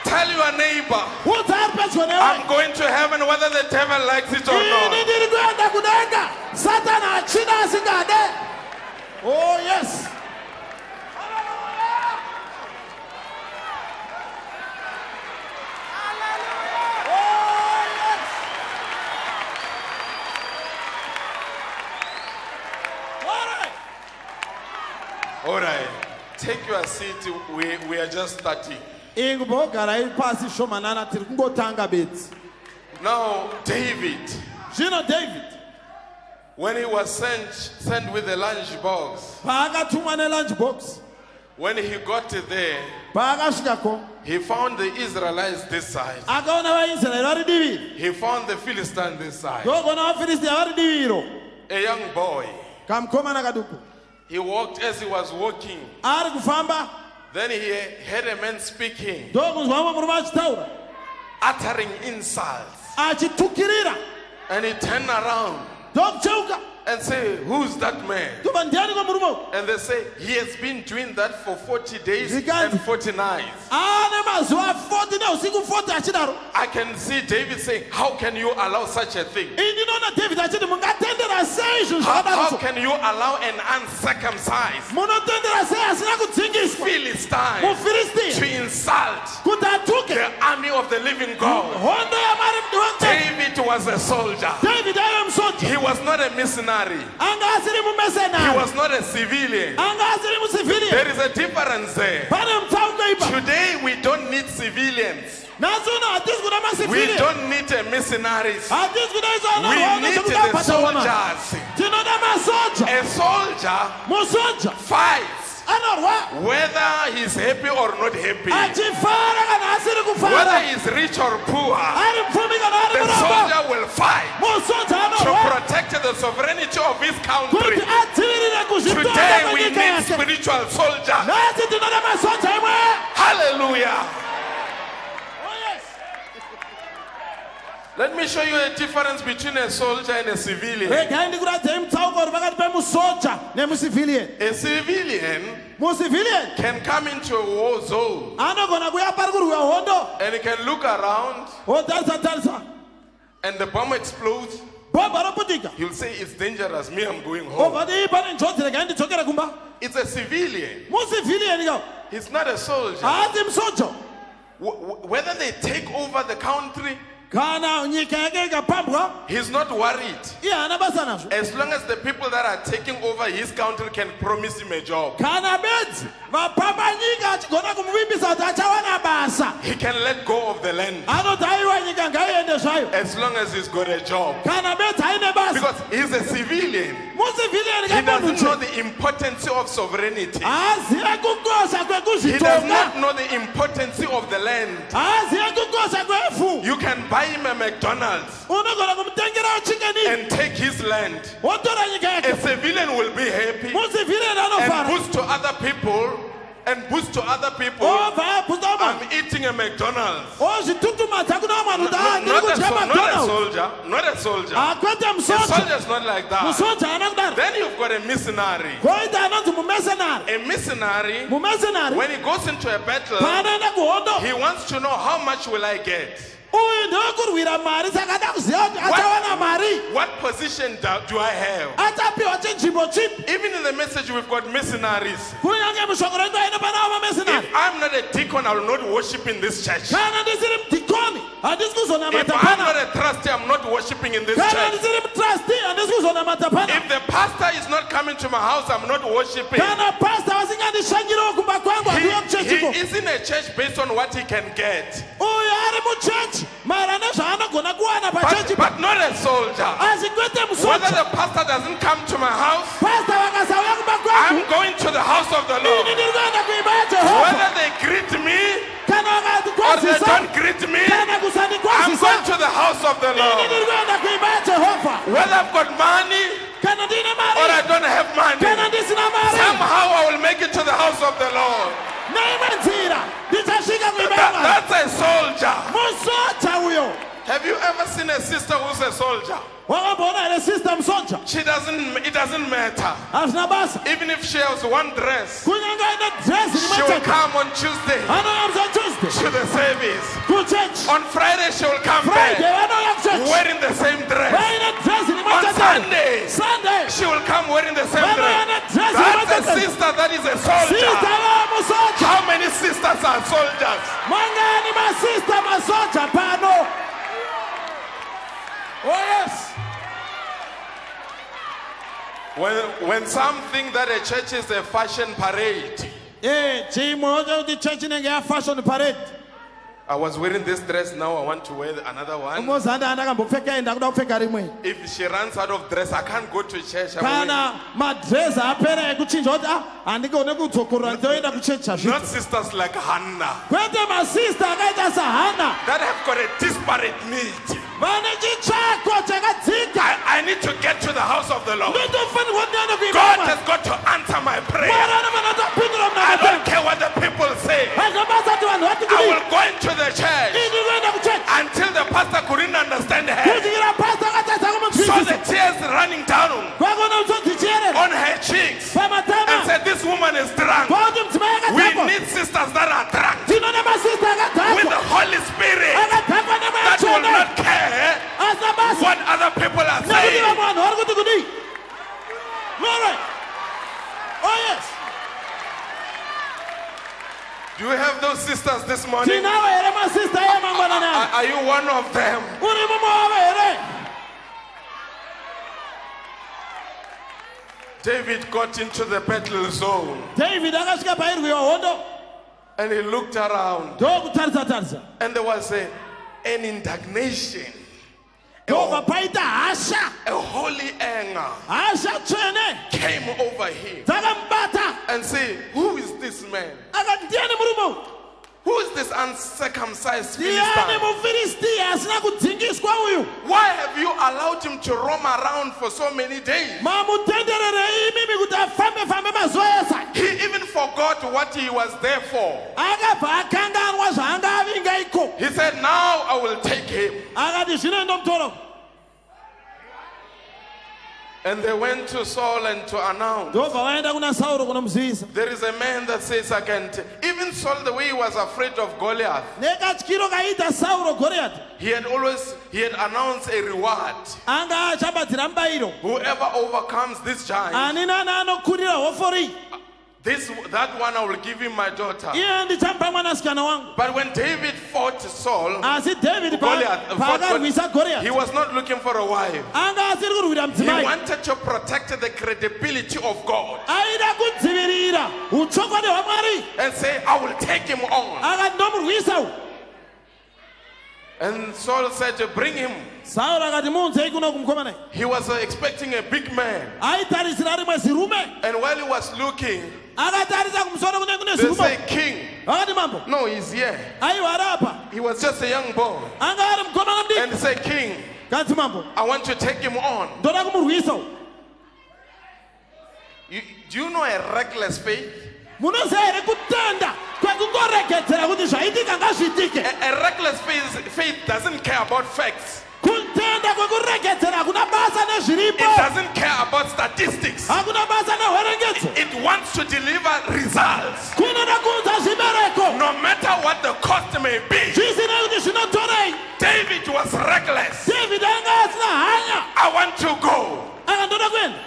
Tell your neighbor, udza ari pedyo newe I'm going to heaven whether the devil likes it or ini not. ndiri kuenda kudenga satani achida asingade oh yes Oh, yes. All right. All right. Take your seat. We are just starting. ingubogarai pasi shomanana tiri kungotanga bedzi Now, David, zvino david when he was sent with the lunch box, paakatumwa nelunch box when he got there, paakasvikako he found the Israelites this side. akaona vaisraeri vari diviri He found the Philistines this side. ndokuona vafiristiya vari diviro A young boy. kamukomana kaduku He walked as he was walking. ari kufamba Then he heard a man speaking, ndokunzwa mumwe murume achitaura uttering insults. achitukirira And he turned around ndokucheuka and said, who's that man? tova ndiani kwamurume And they say, he has been doing that for 40 days Zikanzi. and 40 nights. ane mazuva 40 neusiku 40 achidaro I can see David saying, how can you allow such a thing? ini ndinoona david achiti mungatendera sei zvinhu How zvakadaroso can you allow an uncircumcised munotendera sei asina kudzingiswa Philistine to mufiristiya insult kuti atuke the army of the living God? hondo yamari mdiwanje David was a soldier. david aive musoja He was not a missionary. anga asiri He mumesenari was not a civilian. anga asiri musivilian There is a difference there. pane mutsauko ipa Today we don't need civilians. nhasi uno hatisi kuda We masivilian don't need missionaries. hatisi kuda izo We anahono need the zvekudabhatawana soldiers. tinoda masoja A soldier musoja fights anorwa whether he's happy or not happy, achifara kana asiri whether kufara he's rich or poor, ari mupfumi kana ari the murombo soldier will fight musoja to anorwa protect the sovereignty of his kuti country. adzivirire kuzvitonga Today we kwenyika need yake spiritual soldiers. nhasi tinoda masoja imwe. Hallelujah. Oh, yes. Let me show you a difference between a soldier and a civilian. regai ndikuradzei mutsauko uri pakati pemusoja nemusivilian. A civilian musivilian can come into a war zone anogona kuya pari kurwiwa hondo and he can look around wotarisa tarisa and the bomb explodes. bhomba roputika He'll say, it's dangerous, me, I'm going home. obva dii pane njodzi regai ndidzokere kumba. It's a civilian. musivilian ka He's not a soldier. haasi musoja Whether they take over the country, kana nyika yake ikapambwa he's not worried. iye haana basa nazvo As long as the people that are taking over his country can promise him a job, kana bedzi vapamba nyika achigona kumuvimbisa kuti achawana basa he can let go of the land anoti aiwa nyika ngaiende zvayo as long as he's got a job. kana bedzi aine basa. Because he's a civilian. musivilian He doesn't know kamunhu the importance of sovereignty. haazive kukosha He does kwekuzvitonga not know the importance of the land. haazive kukosha kwefu. You can buy him a McDonald's unogona kumutengerawo chikenini and take his land. wotora nyika A yake. civilian will be happy musivilian and anofara boost to other people obva abvunza I'm vanhu eating a McDonald's. ozvitutumadza kuna vanhu kuti ndiri Not a, kudya not a madonald. soldier. Not a soldier. hakwete A musoja. soldier is not like that. musoja haana kudaro. Then you've got a missionary. koita anonzi mumesenari. A missionary, mumesenari when he goes into a battle, paanoenda kuhondo he wants to know how much will I get? uyu ndewekurwira mari saka ada kuziva kuti achawana mari. What position do I have? achapiwa chinzvimbo chipi. Even in the message, we've got missionaries. kunyange mushoko redu aine panawo mamesenari. If I'm not a deacon, I will not worship in this church. kana ndisiri mudhikoni handisi If kuzonamata I'm not pana. a trustee, I'm not worshiping in this kana church. ndisiri mutrasti handisi kuzonamata pana. If the pastor is not coming to my house, I'm not worshiping. kana pasta vasingandishanyirewo kumba kwangu handiwe muchechiko. He is in a church based on what he can get, uyu ari muchechi maererano nezvaanogona kuwana pachechi. but not a soldier. asi kwete Whether musoja. the pastor doesn't come to my house, pasta vakasauya kumba I'm kwangu going to the house of the ini Lord. ndiri kuenda kuimba yajehovha. Whether they greet me kana or they vakatikwazisa don't greet me, kana I'm kusandikwazisa going to the house of the ini Lord. ndiri kuenda kuimba yajehovha. Whether I've got money kana ndine or I mari don't have money, kana ndisina mari somehow I will make it to the house of the Lord. neimwe nzira ndichasvika kuimba yamwari. That's a soldier. musoja uyo. Have you ever seen a sister who's a soldier? wakamboona here sister musoja. It doesn't matter. hazvina basa. Even if she has one dress, kunyange aine dresi she will rimwechete come on Tuesday anouya musa tuesday to the service. kuchechi. On Friday, she will come friday back vanouya kuchechi wearing the same dress. vaine dresi On rimwechete. Sunday, sunday she will come wearing the same vanouya dress. nedresi That's a rimwechete. sister that is a sister soldier. vamusoja. How many sisters are soldiers? mangani masista masoja pano. oh yes. When some think that a church is a fashion parade, chimunoda kuti chechi inenge yafashion parade. I was wearing this dress, now I want to wear another one. umozanda andakambopfeka enda kuda kupfeka rimwe. If she runs out of dress, I can't go to church. I'm kana madresi apera ekuchinja kuti handikone kudzokorora ndoenda kuchechi wearing- hazvito. Not sisters like Hannah kwete masista akaita sahana that have got a disparate need. vane chitsvako chakadzika. I need to get to the house of the Lord. ndotofanirwa ndiende kuimba God yamwari. has got to answer my prayer. mwari anofanira kutopindura I don't munhu. care what the people say. hazvabasa kuti vanhu vati I kudii. will go into the church ini kuenda kuchechi until the pastor couldn't understand her. kusvikira pasta akatadza Saw the kumupfisisa. tears running down kwakona musodzi chiyerera on her cheeks and pamatama. said, this woman is drunk. kwakuti mudzimai We akadhakwa. need sisters that are drunk tinode masista with the akadhakwa. Holy Spirit akadhakwa that will nemweya not care asina basa what other people are nekuti saying. vamwe vanhu vari kuti kudii. Glory. oh yes. Do you have those sisters this morning? tinavo here masista emangwanani ano. Are you one of them? uri mumwe wavo here. David got into the battle zone david akasvika pairwiwa hondo and he looked around ndokutarisa tarisa and there was an indignation ndobva paita hasha a holy anger hasha tsvene came over him dzakamubata and say, who is this man? akati ndiani murume Who is this uncircumcised ndiani Philistine? mufiristiya asina kudzingiswa uyu Why have you allowed him to roam around for so many days? mamutendererei imimi kuti afambe mazuva esa He even forgot what he was there for. akabva akanganwa zvaanga avinga iko He said, now I will take him. akati zvino ndomutora And they went to Saul and to announce, ndobva vaenda kuna sauro kunomuzivisa there is a man that says, I can even Saul, the way he was afraid of Goliath, nekatyiro kaita sauro goriyati he had announced a reward. anga achabadzira mubayiro Whoever overcomes this giant, ani nani anokurira hofori that one I will give him my daughter. iye ndichamupa mwanasikana wangu But when David fought Saul, asi david Goliath, paakarwisa he goriyati was not looking for a wife. anga asiri kurwira He mudzimai wanted to protect the credibility of God aida kudzivirira utsvokwadi hwamwari and say, I will take him on. akati ndomurwisa u And Saul said to bring him. sauro akati muunzei kuno kumukomana He was expecting a big man. aitarisira rimwe zirume And while he was looking, akatarisa kumusoro kune kune they say, zirume King. akati mambo No, he's here. aiwa arapa He was just a young boy. anga ari mukomana And mudiki they say, King, kati mambo I want to take him on. ndoda kumurwisa u Do you know a reckless faith? munoziva here kutenda kwekungoregedzera kuti zvaitika ngazviitike A reckless faith doesn't care about facts. kutenda kwekuregedzera hakuna basa It nezviripo doesn't care about statistics. hakuna basa nehwerengedzo It wants to deliver results. kunoda kuudza zvibereko No matter what the cost may be. zvisinei kuti zvinotorei David was reckless. david anga asina hanya I want to go. aka ndoda kuenda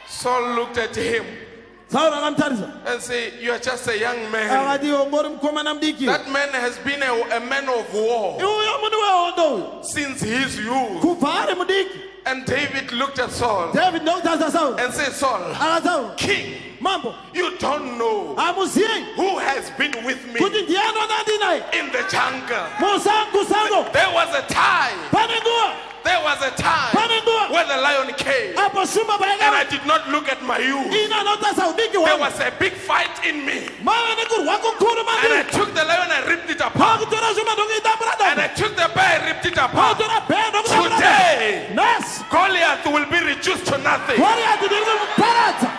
Saul looked at him sauro akamutarisa and said, you are just a young man. akati ongori mukomana mudiki That man has been a man of war iuyo muni wehondo uyu since his youth. kubva ari mudiki And David looked at Saul david ndokutarisa sauro and said, Saul, akati sauro King, mambo you don't know hamuziyei who has been with me kuti ndianona ndinaye in the jungle. musango There was a time, pane nguva pane nguva when the lion came apo shumba and I paikava did not look at my youth. ina notarisa udiki There hwangu was a big fight in me. mave nekurwa kukuru And I mandiri took the lion and ripped it apart. pakutora shumba ndokuitambura And I doko took the bear and ripped it apart. pakutora bhee ndokutambura Today, doko nasi Goliath will be reduced to nothing. goriyati ndiri kumuparadza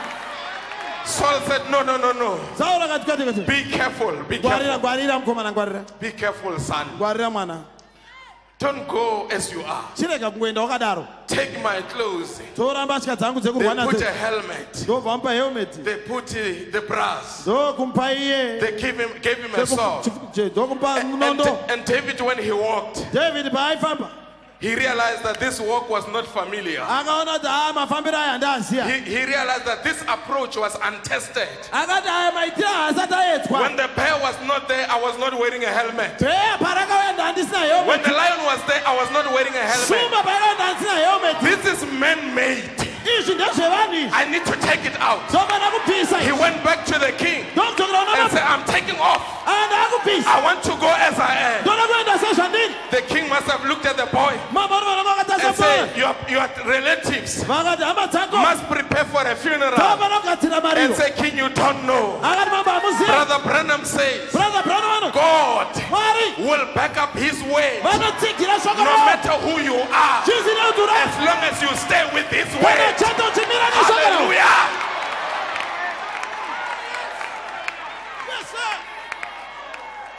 Saul said, no. sauro akati kwete Be careful, be ngwarira careful. ngwarira mukomana ngwarira Be careful, son. ngwarira mwana Don't go as you are. chirega kungoenda wakadaro Take my clothes. tora mbatya dzangu They dzekurwa put nadzo a helmet. ndobva mupa helmeti They put the brass. ndokumpa iye They gave him a sword. ndokumpa munondo And David, when he walked, david paaifamba he realized that this walk was not familiar. akaona kuti haa mafambiro aya handaziya He realized that this approach was untested. akati aya maitiro haasati aedzwa When the bear was not there, I was not wearing a helmet. bheya parakawenda handisina When helmeti the lion was there, I was not wearing a helmet. shumba paikawenda handisina helmeti This is man-made. izvi ndezvevanhu izvi I need to take it out. ndofana kubvisa He went back to the king ndokudzokera and said, unamama I'm taking off. andakubvisa I want to go as I am. ndoda kuenda sezvandiri The king must have looked at the boy mama uri vananga and vakatarisa said, boyo your relatives vakati hama dzako must prepare for a funeral. tofana kugadzira And mariro say, king, you don't know. akati mama hamuzivi Brother Branham says, brother branham God mwari will back up his way vanotsigira shoko no ravo matter who you are, chizine kuti ura as long as you stay with his kana way. chato chimira neshoko ravo Hallelujah. Yes, sir.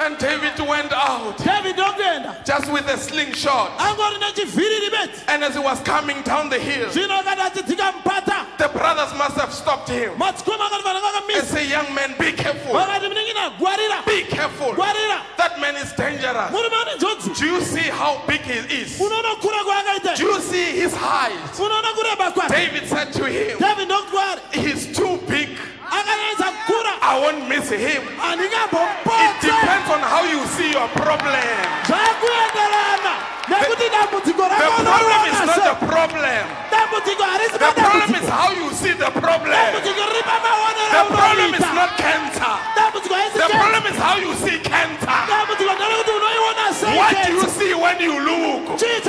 And David went out david ndokuenda just with a slingshot. angori nechivhiriri beti And as he was coming down the hill, zvino akati achidzika mupata the brothers must have stopped him madzikoma akati vananga and vakamisa say, young man, be careful. vakati munin'ina gwarira Be careful. gwarira That man is dangerous. murume ane njodzi Do you see how big he is? unoona kukura kwaakaita Do you see his height? unoona kureba kwake David said to him, david ndokuti kwaari he's too big. akanyanyisa kukura I won't miss him. It handingambomupotse depends on how you see your problem. zvakuenderana nekuti dambudziko The problem is not rakonaonase the problem. dambudziko harisi The problem is padambudziko how you see the problem. dambudziko riri pamaonero The problem is unoita not cancer. dambudziko haisi The cancer. problem is how you see cancer. dambudziko nderekuti unoiona sei What do you cancer. see when you look? chii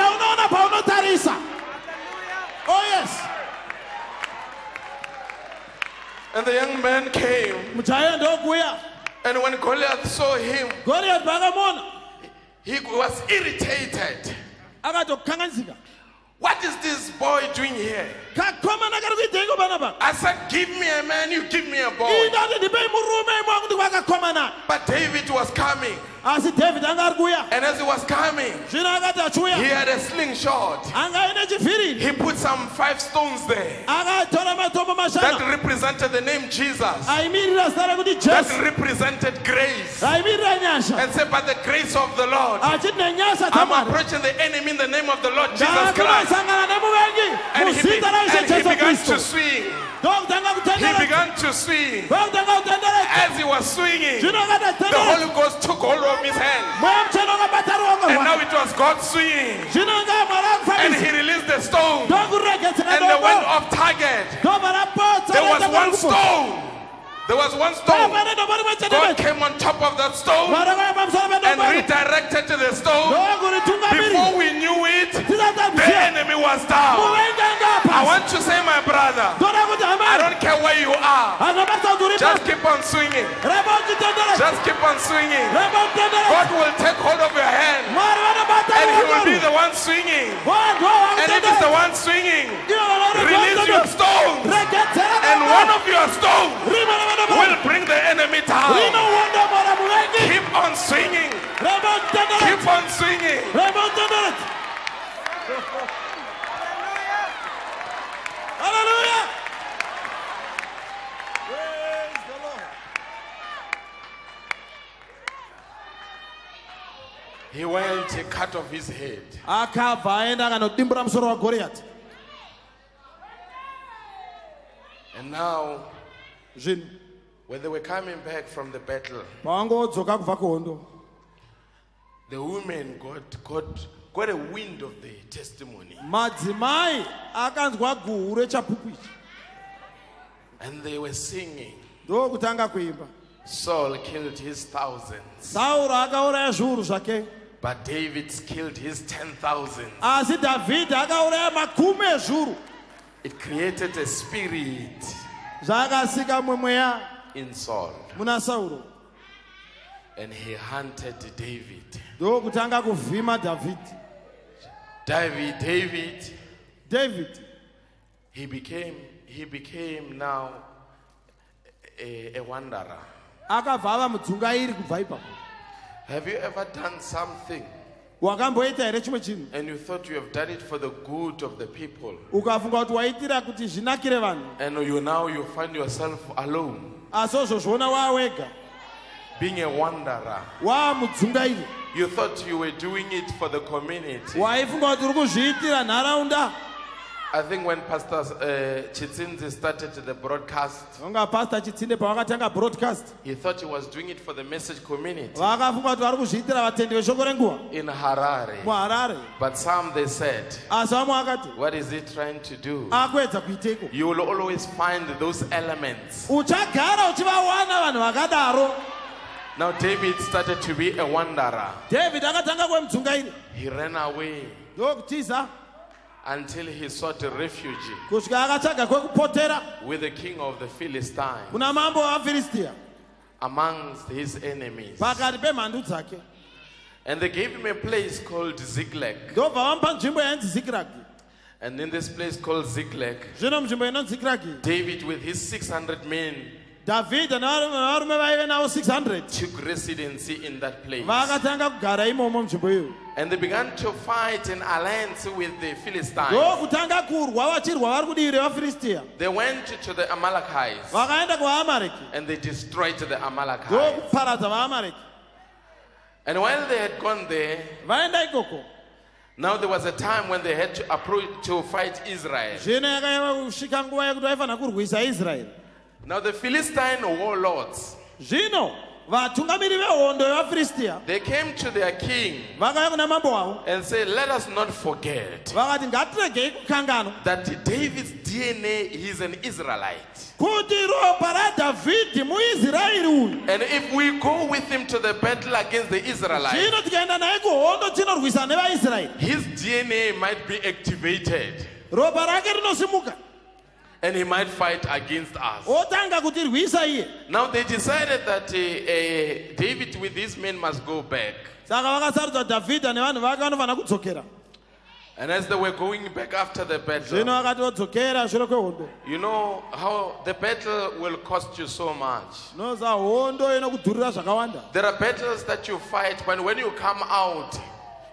And the young man came. muchaya ndokuya And when Goliath saw him, Goliath vakamona he was irritated. akatokanganisika What is this boy doing here? kakomana kari kuiteko pana pa I said, give me a man, you give me a boy. indati ndipei murume imwe kuti kwakakomana But David was coming. asi David anga ari kuya And as he was coming, zvino akati he achiuya had a slingshot. anga ine chivhiriri He put some 5 stones there akatora matombo that mashanu represented the name Jesus, aimirira zita rekuti that jesu represented grace. aimirira nyasha And said, by the grace of the Lord, achiti nenyasha I'm dzamwari approaching the enemy in the name of the Lord Jesus Christ. ndakunosangana nemuvengi And muzita raishe he jesu began kristu to swing. ndokutanga He kutendereka began to swing. ndokutanga kutendereka As he was swinging, zvino the akatatendereka Holy Ghost took hold of his hand. mweya muchena wakabata ruoko And now rwake it was God swinging. zvino anga mwari And akufambisa he released the stone. ndokuregetsera And they went doko off target. ndobva rapotsa There was one stone. There was one stone. pane dombo rimwe God chete came on top of that stone mwari akauya pamusoro and pedombo redirected to the stone. ndokuritungamirira Before we knew it, the tisataziya enemy was down. muvengi anga I apasi want to say, my brother, ndoda kuti I hamai don't care where you are. hazvabasa kuti uri Just pasi keep on swinging. ramba uchitendereka Just keep on swinging. ramba uchitendereka God will take hold of your hand mwari vanobata and he will be ruoko the one swinging. vanhu And if it's the vakutendereka one swinging, ivo release your stone. regetsera And one of your stones rimwe revanobata will bring the enemy down. rinowondomora muvengi Keep on swinging. ramba uchitendereka Keep on swinging. ramba uchitendereka haleluya He went, he cut off his head. akabva aenda akanodimbura musoro wagoriati And now, zvinhu when they were coming back from the battle, pavangodzoka kubva kuhondo the women got a wind of the testimony. madzimai akanzwa guhu rechapupu ichi And they were singing. ndokutanga kuimba Saul killed his thousands, sauro akauraya zviuru zvake but David killed his 10,000. asi dhavhidhi akauraya makumi ezviuru It created a spirit zvakasika mumwe mweya in Saul. muna sauro And he hunted David. ndokutanga kuvhima dhavhidhi david He became now a wanderer. akabva ava mudzungairi kubva ipapo Have you ever done something wakamboita here chimwe chinhu and you thought you have done it for the good of the people, ukafunga kuti waitira kuti zvinakire vanhu and you find yourself alone, asi ozozviona waawega being a wanderer? waamudzungairi You thought you were doing it for the community. waifunga kuti uri kuzviitira nharaunda I think when Pastor Chitsinzi started the broadcast, onga pastor chitsinde pavakatanga broadcast he thought he was doing it for the message community vakafunga kuti vari kuzviitira vatendi veshoko renguva in Harare. muharare But some, they said, asi vamwe akati what is he trying to do? akuedza kuiteko You will always find those elements. uchagara uchivawana vanhu vakadaro Now David started to be a wanderer. david akatanga kuve mudzungairi He ran away ndokutiza until he sought a refuge kusvika akatsvaga kwekupotera with the king of the Philistines kuna mambo wavafiristia amongst his enemies. pakati pemhandu dzake And they gave him a place called Ziklag. ndobva vamupa nzvimbo yainzi zikiragi And in this place called Ziklag, zvino munzvimbo inonzi zikiragi David with his 600 men dhavhidha navarume vaive navo 600 took residency in that place. vakatanga kugara imomo munzvimbo iyoyo And they began to fight an alliance with the Philistines. ndokutanga kurwa vachirwa vari kudivi revafiristia They went to the Amalekites vakaenda kuvaAmareki and they destroyed the Amalekites. ndokuparadza vaAmareki And while they had gone there, vaenda ikoko now there was a time when they had to approach to fight Israel. zvino yakasvika nguva yekuti vaifanira kurwisa israeri Now the Philistine warlords, zvino vatungamiri vehondo yevafiristia they came to their king vakauya kuna mambo wavo and said, let us not forget vakati ngatiregei kukanganwa that David's DNA, he's an Israelite. kuti ropa radhavhidhi muisraeri uyu And if we go with him to the battle against the Israelites, zvino tikaenda naye kuhondo tinorwisa nevaisraeri his DNA might be activated. ropa rake rinosimuka and he might fight against us. otanga kutirwisa iye. Now they decided that David with his men must go back. Saka vakasarudza Dhavhidha nevanhu vake vanofana kudzokera. And as they were going back after the battle, Zvino vakati vodzokera shure kwehondo. you know how the battle will cost you so much. Noza hondo inokudhurira zvakawanda. There are battles that you fight, but when you come out,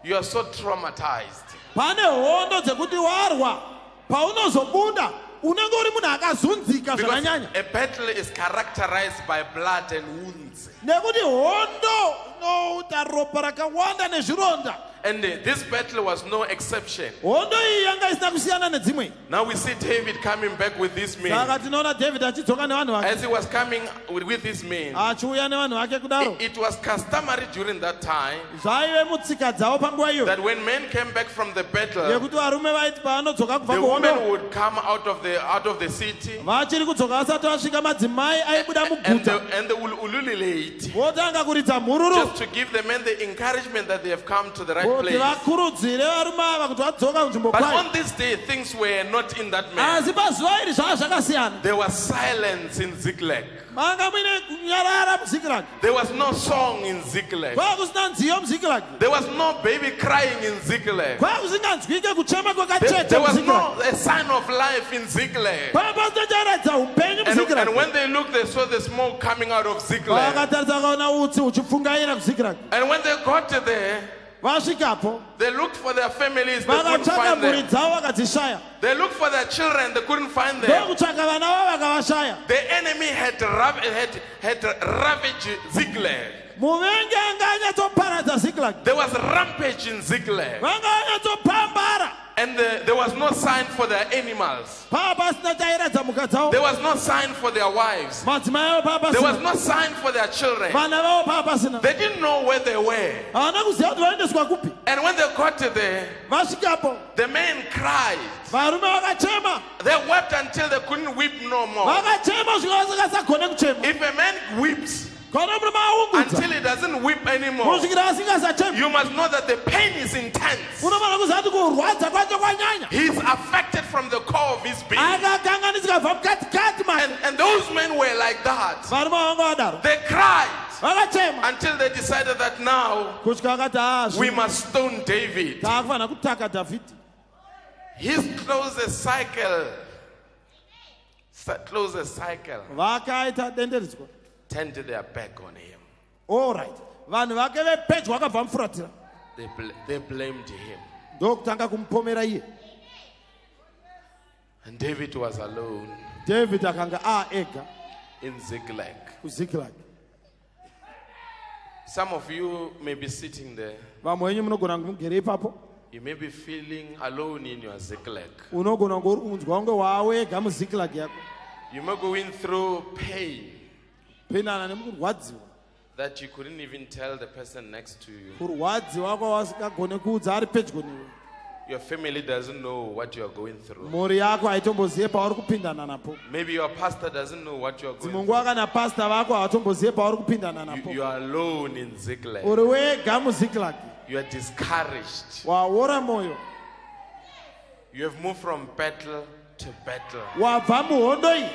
you are so traumatized. Pane hondo dzekuti warwa paunozobuda unenge uri munhu akazunzika Because zvakanyanya. a battle is characterized by blood and wounds. Nekuti hondo inoita ropa rakawanda nezvironda. And this battle was no exception. Hondo iyi yanga isina kusiyana nedzimwe. Now we see David coming back with his men. Saka tinoona David achidzoka nevanhu vake. As he was coming with his men, Achiuya nevanhu vake kudaro. it was customary during that time Zvaive mutsika dzavo panguva iyo. that when men came back from the battle, Yekuti varume vaiti pavanodzoka kubva the women kuhondo. would come out of the city Vachiri kudzoka vasati vasvika madzimai aibuda and muguta. they will ululilate Votanga kuridza mhururu. just to give the men the encouragement that they have come to the right Kuti place. vakurudzire varume ava kuti vadzoka kunzvimbo But kwayo. on this day, things were not in that manner. Asi pazuva iri zvava zvakasiyana. There was silence in Ziklag. Manga muine kunyarara muZiklag. There was no song in Ziklag. Kwava kusina nziyo muZiklag. There was no baby crying in Ziklag. Kwava kusinganzwike kuchema kwakachete There was muZiklag. no a sign of life in Ziklag. Kwava pasina charatidza upenyu muZiklag. And when they looked, they saw the smoke coming out of Ziklag. Vakatarisa vakaona utsi huchipfungaira kuZiklag. And when they got there, Vasvikapo they looked for their families, they couldn't vakatsvaka find mhuri them. dzavo vakadzishaya. They looked for their children, they couldn't find them. Ndokutsvaka vana vavo vakavashaya. The enemy had ravaged Ziklag. Muvengi anga anyatsoparadza Ziklag. There was rampage in Ziklag. Vanga vanyatsopambara. And there was no sign for their animals. Pava pasina chairadza mhuka dzavo. There was no sign for their wives. Madzimai avo pava There was pasina. no sign for their children. Vana vavo pava pasina. They didn't know where they were. Havana kuziva kuti vaendeswa kupi. And when they got there, Vasvikapo the men cried. varume vakachema. They wept until they couldn't weep no more. Vakachema kusvika vasingachagone kuchema. If a man weeps Kana murume aungudza until he doesn't weep anymore, kusvikira asingachachemi. you must know that the pain is intense. Unofanira kuziva kuti kurwadza kwacho kwanyanya. He's affected from the core of his being. Akakanganisika bva mukatikati make. And those men were like that. Varume vanga vadaro. They cried Vakachema until they decided that now kusvika vakati we must stone David. taakufanira kutaka Dhavhidhi. His closest cycle Vakaita denderidzwa. turned their back on him. Alright. Vanhu vake vepedyo vakabva mufuratira. They blamed him. Ndokutanga kumupomera iye. And David was alone David akanga ega in Ziklag. kuZiklag. Some of you may be sitting there. Vamwe venyu munogona kunge mugere ipapo. You may be feeling alone in your Ziklag. Unogona kunge uri kunzwa kunge wawega muZiklag yako. You may go in through pain Pinana nemukurwadziwa. that you couldn't even tell the person next to you. Kurwadziwa kwawasingagone kuudza ari pedyo newe. Your family doesn't know what you are going through. Mhuri yako haitombozive pauri kupindana napo. Maybe your pastor doesn't know what you are going Dzimungu through. waka napasta vako havatombozive pauri kupindana napo. You are alone in Ziklag. Uri wega muZiklag. You are discouraged. Waora moyo. You have moved from battle to battle. Wabva muhondo iyi.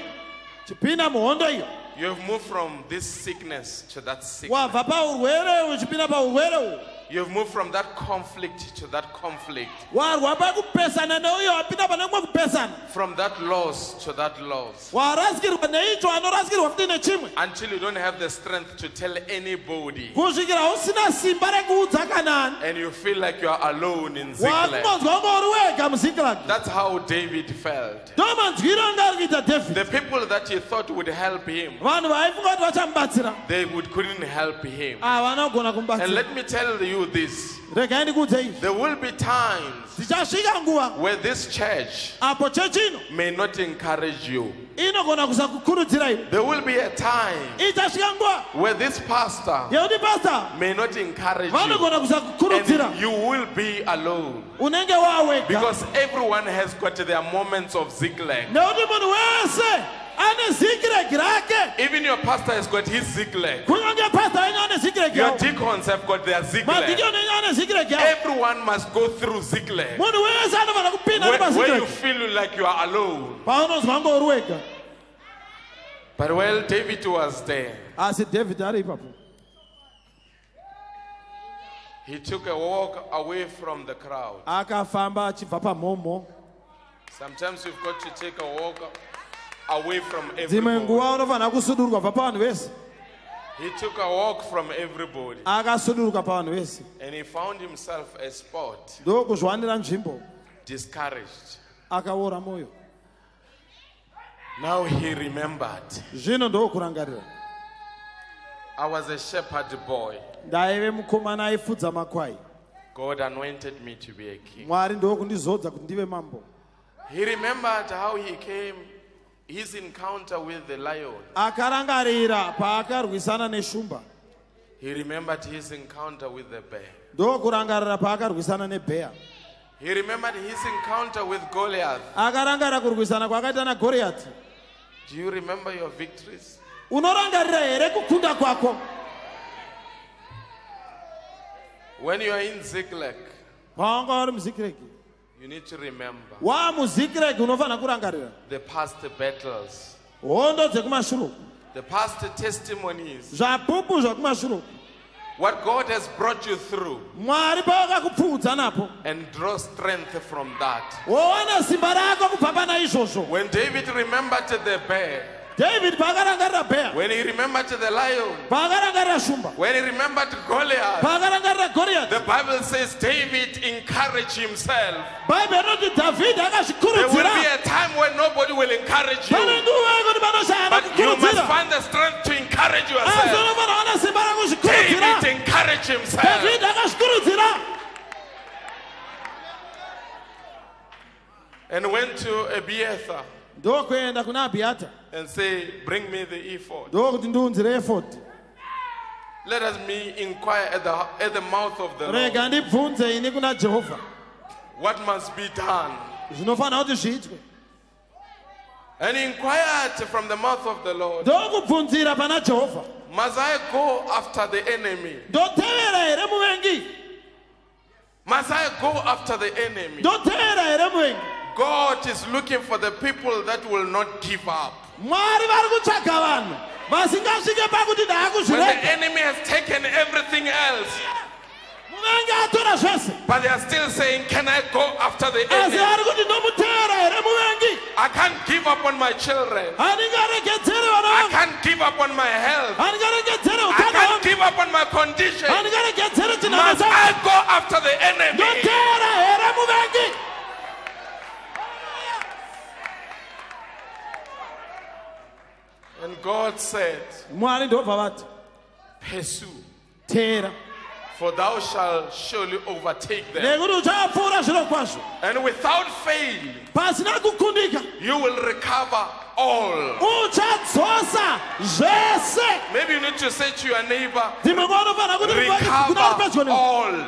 Chipinda muhondo iyo. You have moved from this sickness to that sickness. Wabva paurwere uchipinda paurwere uhu. You have moved from that conflict to that conflict. Warwa pakupesana neuyo wapinda pane kumwe kupesana. From that loss to that loss. Warasikirwa neicho anorasikirwa futi nechimwe. Until you don't have the strength to tell anybody. Kusvikira usina simba rekuudza kanani. And you feel like you are alone in Ziklag. Wakungonzwa kunge uri wega muZiklag. That's how David felt. Ndomanzwiro anga ari kuita David. The people that he thought would help him, Vanhu vaifunga kuti vachamubatsira. they couldn't help him. Havanagona And kumubatsira. let me tell you this. Regai ndikuudze izvi. There will be times Dzichasvika nguva where this church apo chechi ino may not encourage you. inogona kusakukurudzira iwe. There will be a time Ichasvika nguva where this pastor yekuti pastor may not encourage you. vanogona kusakukurudzira. And you will be alone. Unenge wawega. Because everyone has got their moments of Ziklag. Nekuti munhu wese ane zikiregi rake. Even your pastor has got his Ziklag. Kunyange pastor wenyu ane zikiregi Your yawo. deacons have got their Ziklag. Madikoni wenyu ane zikiregi yawo. Everyone must go through Ziklag. Munhu wese anofana kupinda Where you nemazikiregi. feel like you are alone. Paunozwa ngori wega. But while David was there, Asi David ari ipapo. he took a walk away from the crowd. Akafamba achibva pamhomho. Sometimes you've got to take a walk away from Dzimwe everybody. nguva unofana kusudurwa kubva pavanhu vese. He took a walk from everybody. Akasuduruka pavanhu vese. And he found himself a spot, Ndokuzviwanira nzvimbo. discouraged. Akaora moyo. Now he remembered, Zvino ndokurangarira. I was a shepherd boy. Ndaive mukomana aifudza makwai. God anointed me to be a king. Mwari ndokundizodza kuti ndive mambo. He remembered how he came, his encounter with the lion. Akarangarira paakarwisana neshumba. He remembered his encounter with the bear. Ndokurangarira paakarwisana nebheya. He remembered his encounter with Goliath. Akarangarira kurwisana kwakaita naGoriati. Do you remember your victories? Unorangarira here kukunda kwako. When you are in Ziklag, Pawanga uri muzikiregi. you need to remember Wa muzikiregi unofana kurangarira. the past battles, Hondo dzekumashure. the past testimonies, Zvapupu zvekumashure. what God has brought you through, Mwari paakakupfudza napo. and draw strength from that. Woona simba rako kubva pana izvozvo. When David remembered the bear, David paakarangarira bheya. when he remembered the lion, Paakarangarira shumba. when he remembered Goliath, Paakarangarira Goriati. the Bible says David encouraged himself. Bhaibheri rinoti Dhavhidhi There will be akazvikurudzira. a time when nobody will encourage Pane you, nguva yekuti panoshaya but you must anokukurudzira. find the strength to encourage Asi yourself. unofana kuwana simba rakuzvikurudzira. David encouraged himself. Dhavhidhi akazvikurudzira. And went to Abiathar Ndokuenda kuna Abhiata. and say, bring me the ephod. Ndokuti ndiunzire efodhi. Let us me inquire at the mouth of the Lord. Rega ndibvunze ini kuna Jehovha. What must be done? Zvinofana kuti zviitwe. And he inquired from the mouth of the Lord, Ndokubvunzira pana Jehovha. must I go after the enemy? Ndotevera here muvengi. Must I go after the enemy? Ndotevera here muvengi. God is looking for the people that will not give up. Mwari vari kutsvaga vanhu vasingasvike pakuti When the ndaakuzvirega. enemy has taken everything else, Muvengi atora zvese. but they are still saying, can I go after the Asi enemy? ari kuti ndomutevera here muvengi. I can't give up on my children. Handingaregedzere vana I vangu. can't give up on my health. Handingaregedzere I utano can't hwangu. give up on my condition. Handingaregedzere chinhamo Must changu. I go after the enemy? Ndotevera here muvengi. And God said, Mwari ndobva vati pursue, teera for thou shalt surely overtake them. nekuti uchavapfuura zviro kwazvo And without fail, pasina kukundika you will recover all. uchadzosa zvese. Maybe you need to say to your neighbor, Dzimwe nguva unofana kuti kuna ari pedyo recover newe. all.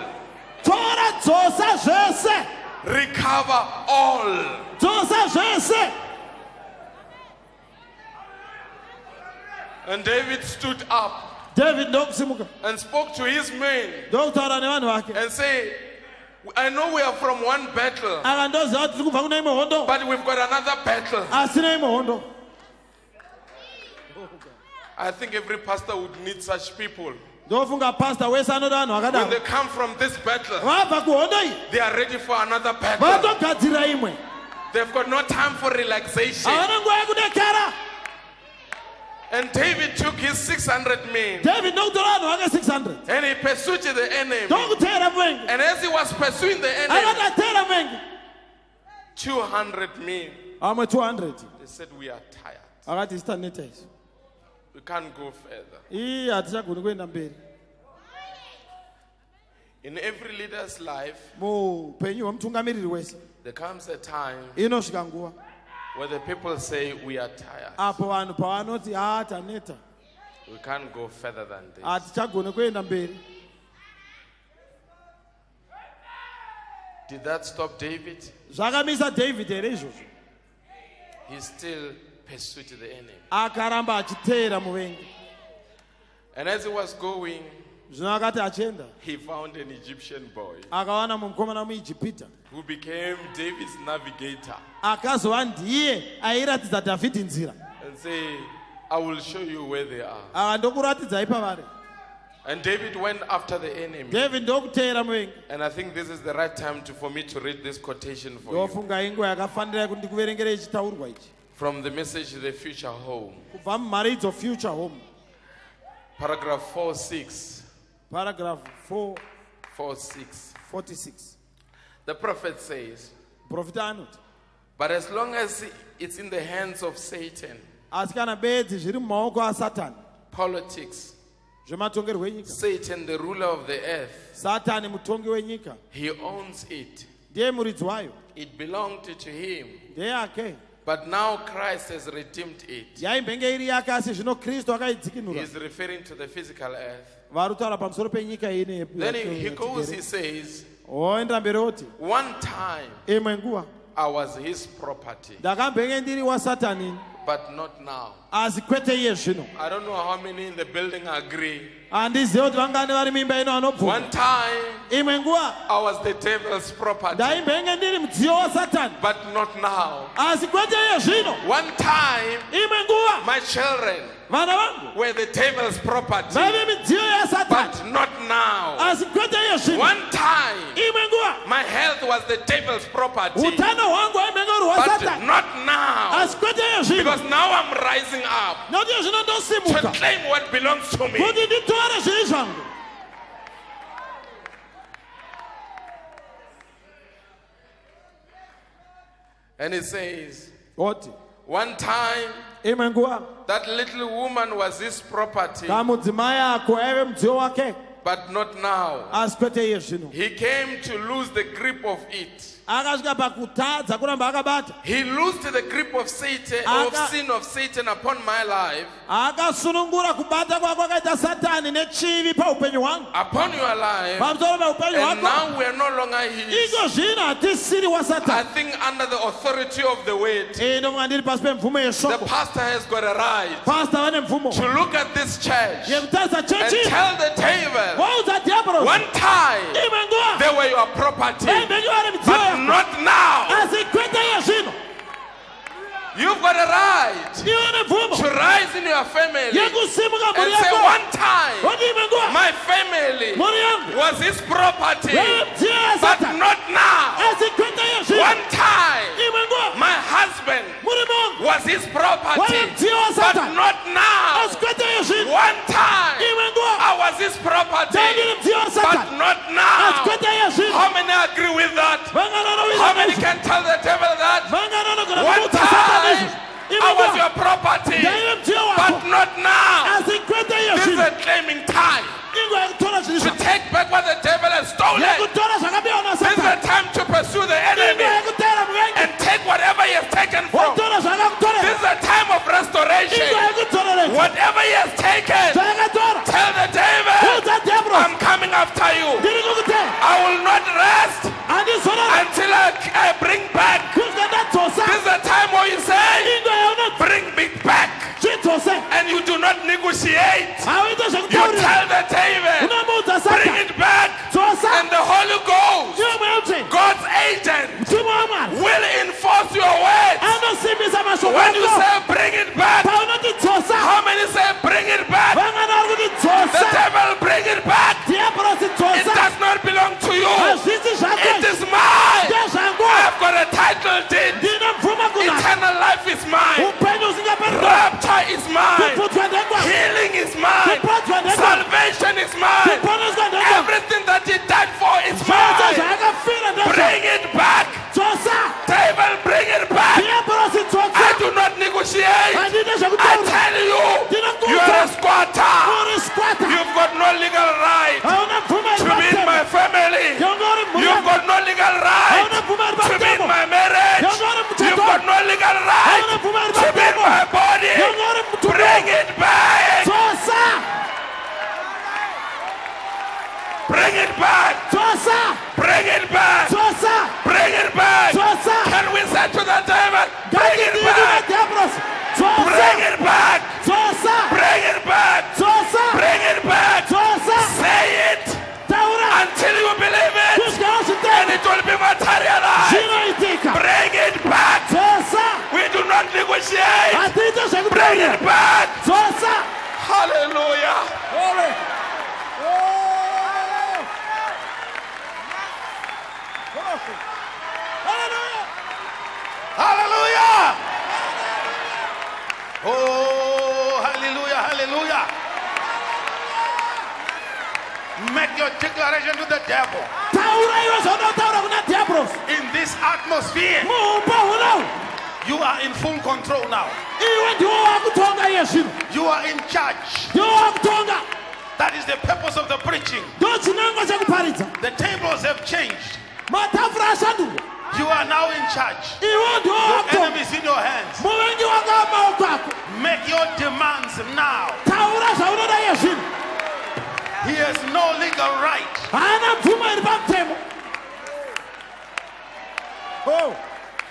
Tora dzosa zvese. Recover all. Dzosa zvese. And David stood up David ndokusimuka and spoke to his men ndokutaura nevanhu vake and say, I know we are from one battle, akandoziva kuti tiri kubva kune imwe hondo but we've got another battle. asina imwe hondo. I think every pastor would need such people. Ndofunga pastor wese anoda vanhu When they vakadaro. come from this battle, Vabva kuhondo iyi they are ready for another battle. vatogadzirira imwe. They've got no time for relaxation. Havana nguva yekudekara. And David took his 600 men David ndokutora vanhu vake 600 and he pursued the enemy. ndokutera muvengi. And as he was pursuing the enemy, Akati atera muvengi 200 men, amwe 200 they said, we are tired. akati isi taneta izvi We can't go further. ii hatichagoni kuenda mberi. In every leader's life, Muupenyu hwemutungamiriri wese there comes a time inosvika nguva where the people say, we are tired. apo vanhu pavanoti taneta We can't go further than this. hatichagoni kuenda mberi. Did that stop David? Zvakamisa David here izvozvo. He still pursued the enemy. akaramba achiteera muvengi. And as he was going, Zvino akati achienda he found an Egyptian boy akawana mukomana muIjipita who became David's navigator akazova ndiye airatidza Dhavhidhi nzira. and say, I will show you where they are. Ava ndokuratidzai pavari. And David went after the enemy. David ndokuteera muvengi. And I think this is the right time for me to read this quotation for you. Ndofunga inguva yakafanira kuti ndikuverengere ichitaurwa ichi From the message The Future Home. kubva mumharidzo Future Home, Paragraph 4:6. paragraph 4:6. 446. The prophet says, Profita anoti, but as long as it's in the hands of Satan, asi kana bedzi zviri mumaoko aSatani, politics, zvematongerwo enyika, Satan, the ruler of the earth, Satani mutongi wenyika, he owns it. ndiye muridzi wayo, It belonged to him. ndiye yake. But now Christ has redeemed it. Yaimbenge iri yake asi zvino Kristu akaidzikinura. He's referring to the physical earth. Vari kutaura pamusoro penyika ine. Then he goes, he says, oenda mberi oti, one time imwe nguva I was his property, ndakambenge ndiri waSatani, but not now. asi kwete iye zvino. I don't know how many in the building agree. Handizivi kuti vangani vari muimba ino vanobvuma. One time Imwe nguva I was the devil's property, ndaimbenge ndiri mudziyo waSatani, but not now. asi kwete iye zvino. One time Imwe nguva my children vana vangu were the devil's property, vaive midziyo yaSatani, but not now. asi kwete iye zvino. One time Imwe nguva my health was the devil's property, utano hwangu hwaimbenge huri but hwaSatani, not now. asi kwete iye zvino. Because now I'm rising up Nokuti iye zvino to ndosimuka claim what belongs to me. kuti nditore zviri zvangu. And it says, Oti one time imwe nguva that little woman was his property, kamudzimai ako aive mudziyo wake, but not now. asi kwete iye zvino. He came to lose the grip of it. Akasvika pakutadza kuramba akabata, He loosed the grip of Satan, of sin of Satan upon my life, akasunungura kubata kwako akaita Satani nechivi paupenyu hwangu, upon your life, pamusoro peupenyu and hwako. now we are no longer his. Iko zvino hatisiri I waSatani. think under the authority of the word, Ndofunga ndiri pasi pemvumo the yeshoko. pastor has got a right Pastor vane mvumo to look at this church and yekutarisa chechi tell the devil, waudza diabolos, one time imwe nguva they were your property, vaimbenge vari midziyo but yako, not now. asi kwete iye zvino. You've got a right Iwe ne mvumo to rise in your family yekusimuka and mhuri say, yako. one time Oti imwe nguva my family mhuri yangu was his property, vaive midziyo but yaSatani, not now. asi kwete iye zvino. One time Imwe nguva my husband murume wangu was his property, vaive midziyo but waSatani, not now. asi kwete iye zvino. One time Imwe nguva I was his property, ndandiri mudziyo but waSatani, not asi now. kwete iye zvino. How many agree with that? Vangana How many novizva can tell the devil that? vangana vanogona One kumuudza Satani izvi. time Imwe I was nguva your property, ndaive mudziyo but wako, not now. asi kwete iye This is zvino. a claiming time Inguva yekutora zviri to zvangu, take back what the devil has stolen. yekutora zvakabiwa This is a naSatani, time to pursue the inguva enemy yekuteera muvengi, and take whatever he has taken from. wotora This zvakakutorera, is a time of restoration. inguva yekutoreredza Whatever he has taken, zvakatora. tell the devil, Udza diabolos, I'm coming after you. ndiri kukuteera, I will not rest handizorora until I bring back. kusvika ndadzosa. This is a time where you say, Inguva yaunoti bring me back. zvidzose, And you do not negotiate. hauite You zvekutaurira, tell the devil, unomuudza bring Satani, it back. dzosa. And the Holy Ghost, Iwe mweya mutsvene, God's agent, mutumwa waMwari will enforce your words. anosimbisa mashoko When you ako. say bring it back, Paunoti dzosa, how many say bring it back? vangana vari kuti The dzosa, devil bring it back. diabolos It dzosa, does not belong to you. hazvisi It zvako, is mine. ndezvangu. I've got a title deed. Ndine mvumo kuna Eternal life is mine. upenyu usingaperi, Rapture is mine. kuputswa ndekwa, Healing is mine. kupotswa ndekwa, Salvation is mine. kuponeswa ndekwa, Everything that he died for is zvose mine. zvaakafira ndezvo. Bring it back. Dzosa, Devil, bring it back. diabolos I dzosa, do not negotiate. handine I zvekutaura, tell you, ndinokuudza, you are a squatter. uri squatter, You've got no legal right hauna mvumo iri to be in my pamutemo, family. yonga uri mhuri You've yangu, got no legal right hauna mvumo iri to be in pamutemo, my marriage. yonga uri You've muchato, got no legal right hauna mvumo iri to be negotiate. hatiite Bring zvekutaurira it back. dzosa. Hallelujah. Glory. Hallelujah. Hallelujah. Oh, hallelujah, hallelujah. Make your declaration to the devil. Taura iwe zvaunotaura kuna diablos. In this atmosphere, Muumba huno you are in full control now. iwe ndiwo wakutonga iye zvino. You are in charge. Ndiwo wakutonga. That is the purpose of the preaching. Ndo chinangwa chekuparidza. The tables have changed. Matafura ashandurwa. You are now in charge. Iwe ndiwo Your wakutonga. enemy is in your hands. Muvengi wanga maoko ako. Make your demands now. Taura zvaunoda iye zvino. He has no legal right. Haana mvumo iri pamutemo. Oh.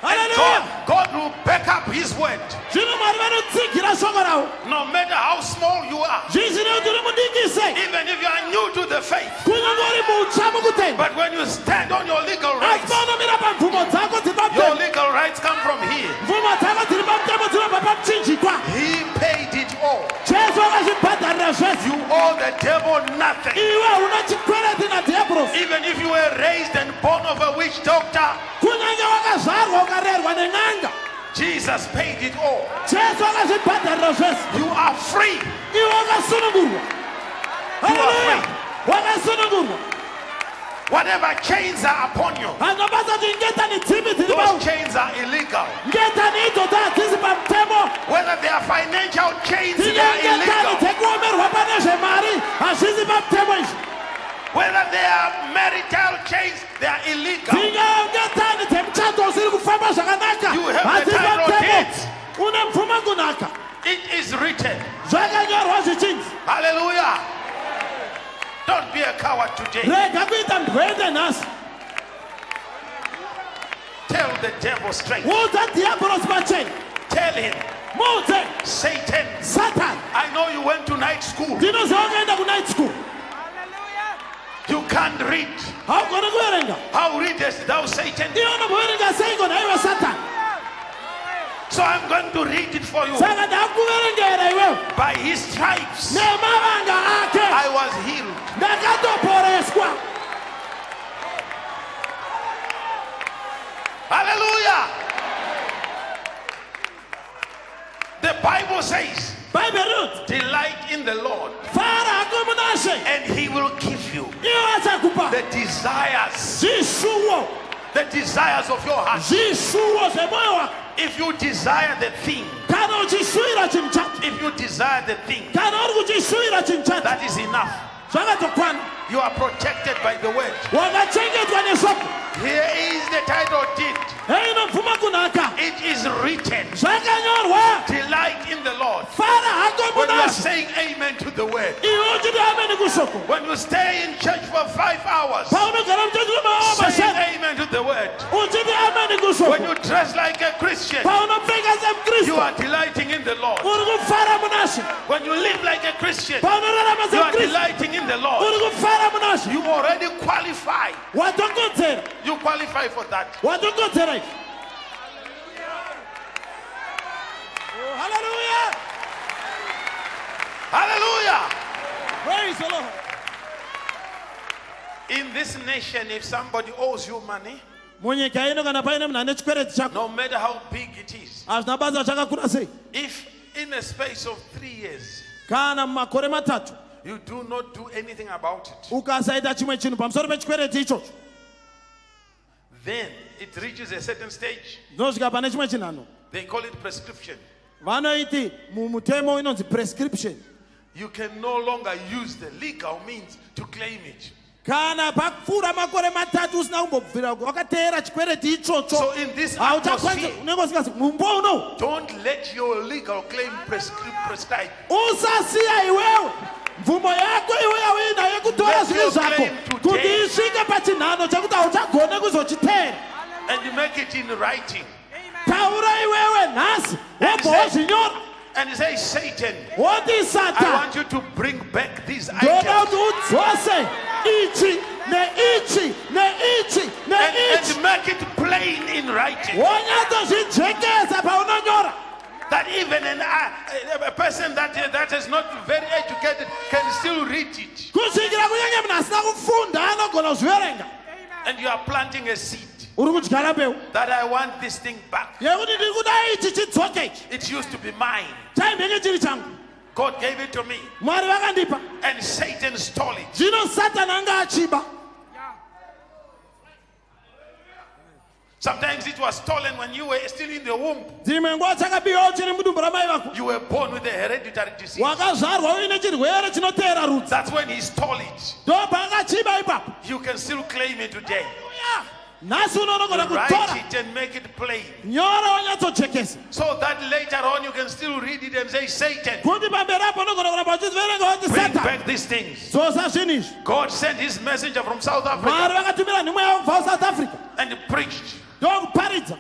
And Hallelujah. God will back up his word. Zvino Mwari vanotsigira shoko rawo. No matter how small you are, Zvizvino kuti uri mudiki sei. even if you are new to the faith. Kunyange uri mutsva mukutenda. But when you stand on your legal Asi rights, paunomira pamvumo dzako dziri your pamutemo. legal rights come from here. Mvumo dzako dziri pamutemo dzinobva pamuchinjikwa. He paid it all. Jesu akazvibhadharira zvese. You owe the devil nothing. Iwe una chikwereti naDiablos. Even if you were raised and born of a witch doctor, Kunyange wakazvarwa ukarerwa nen'anga. Jesus paid it all. Jesu akazvibhadharira zvese. You are free. Iwe wakasunungurwa. Hallelujah. Wakasunungurwa. Whatever chains are upon you, Anobata kuti ngetani dzimbi dziri those pau. chains are illegal. Ngetani idzodzo hadzisi pamutemo. Whether they are financial chains, they are Tinyengetani illegal. dzekuomerwa pane zvemari hazvisi pamutemo izvi. Whether they are marital chains, they are illegal. Tinyengetani dzemuchato usiri kufamba zvakanaka You have the hadzisi title pamutemo. deeds. Une mvumo kunaka. It is written. Zvakanyorwa zvichinzi. Hallelujah. Don't be a coward today. Rega kuita ndwende nhasi. Tell the devil straight. Udza Diablos pachena. Tell him, Mudze Satan, Satan. I know you went to night school. Ndinoziva ukaenda kunight school. You can't read. Haugoni kuverenga. How readest thou Satan? Iwe unoverenga seiko naiwe Satan. So I'm going to read it for you. Saka ndakuverengera iwewe. By his stripes, Nemavanga ake. I was healed. Ndakatoporeswa. Hallelujah. The Bible says, Bhaibheri delight in the Lord, fara hako muna She. and he will give you Iwe achakupa the desires of your heart. zvishuwo zvemwoyo wako. If you desire the thing, Kana uchishuvira chinhu chacho. if you desire the thing, Kana uri kuchishuvira chinhu chacho. that is enough. Zvakatokwana. You are protected by the word. Wakachengetwa neshoko. Here is the title deed. Heino mvuma kunaka. It is written, Zvakanyorwa. delight in the Lord. Fara hako When you are muna She. saying amen to the word, Iwe uchiti ameni kushoko. when you stay in church for 5 hours, Paunogara muchechi kwemaoma saying mashanu. amen to the word. Uchiti ameni When kushoko. you dress like a Christian, Paunopfeka you semukristu. are delighting in the Lord. Uri kufara muna She. When you live like a Christian, Paunorarama you are semukristu. delighting in the Uri Lord. kufara muna She. You already qualify. Watokodzera. You qualify for that. Watokodzera izvi. Oh, hallelujah. Hallelujah. Praise the Lord. In this nation, if somebody owes you money, Munyika ino kana paine munhu ane chikwereti chako. no matter how big it is, Hazvina basa chakakura sei. if in a space of 3 years, Kana mumakore matatu you do not do anything about it, ukasaita chimwe chinhu pamusoro pechikwereti ichocho. then it reaches a certain stage. Zvinosvika pane chimwe chinhano. They call it prescription. Vanoiti mumutemo inonzi prescription. You can no longer use the legal means to claim it. Kana pakupfuura makore matatu usina kumbobvira wakateera chikwereti ichocho. So in this Hauchakwanisa atmosphere, unenge usingazi mumbo uno. don't let your legal claim prescribe. Usasiya iwewe mvumo yako iwe yauinayo kutora Let zvinhu your zvako claim today. kuti isvike pachinhano chekuti hauchagone kuzochiteera. And you make it in writing. Taura iwewe nhasi wobhozvinyora And you say, Satan, woti I Satan, want you to bring back these ndoda items kuti udzose ichi neichi neichi and neichi make it plain in writing. wonyatsozvijekesa paunonyora. person that is not very educated can still read it. kusvikira kunyange munhu asina kufunda anogona kuzviverenga. And you are planting a seed Uri kudyara mbeu that I want this thing back. yekuti ndiri kuda ichi chidzoke ichi It used to be mine. chaimhenge chiri changu, God gave it to me. Mwari vakandipa, And Satan stole it. zvino Satani anga achiba. Sometimes it was stolen when you were still in the womb. Dzimwe nguva chakabiwa uchiri mudumbu ramai vako, You were born with a hereditary disease. wakazvarwa uine chirwere chinoteera rudzi, That's when he stole it. ndo paakachiba ipapo. You can still claim it today. Nhasi unonogona Write kutora it and make it plain. nyora wanyatsojekesa, So that later on you can still read it and say, Satan, kuti pamberi apo unogona kuramba uchiziverenga wati bring Satani back these things. dzosa zvinhu izvi. God sent his messenger from South Africa Mwari vakatumira nhumwa yavo kubva South Africa and preached ndokuparidza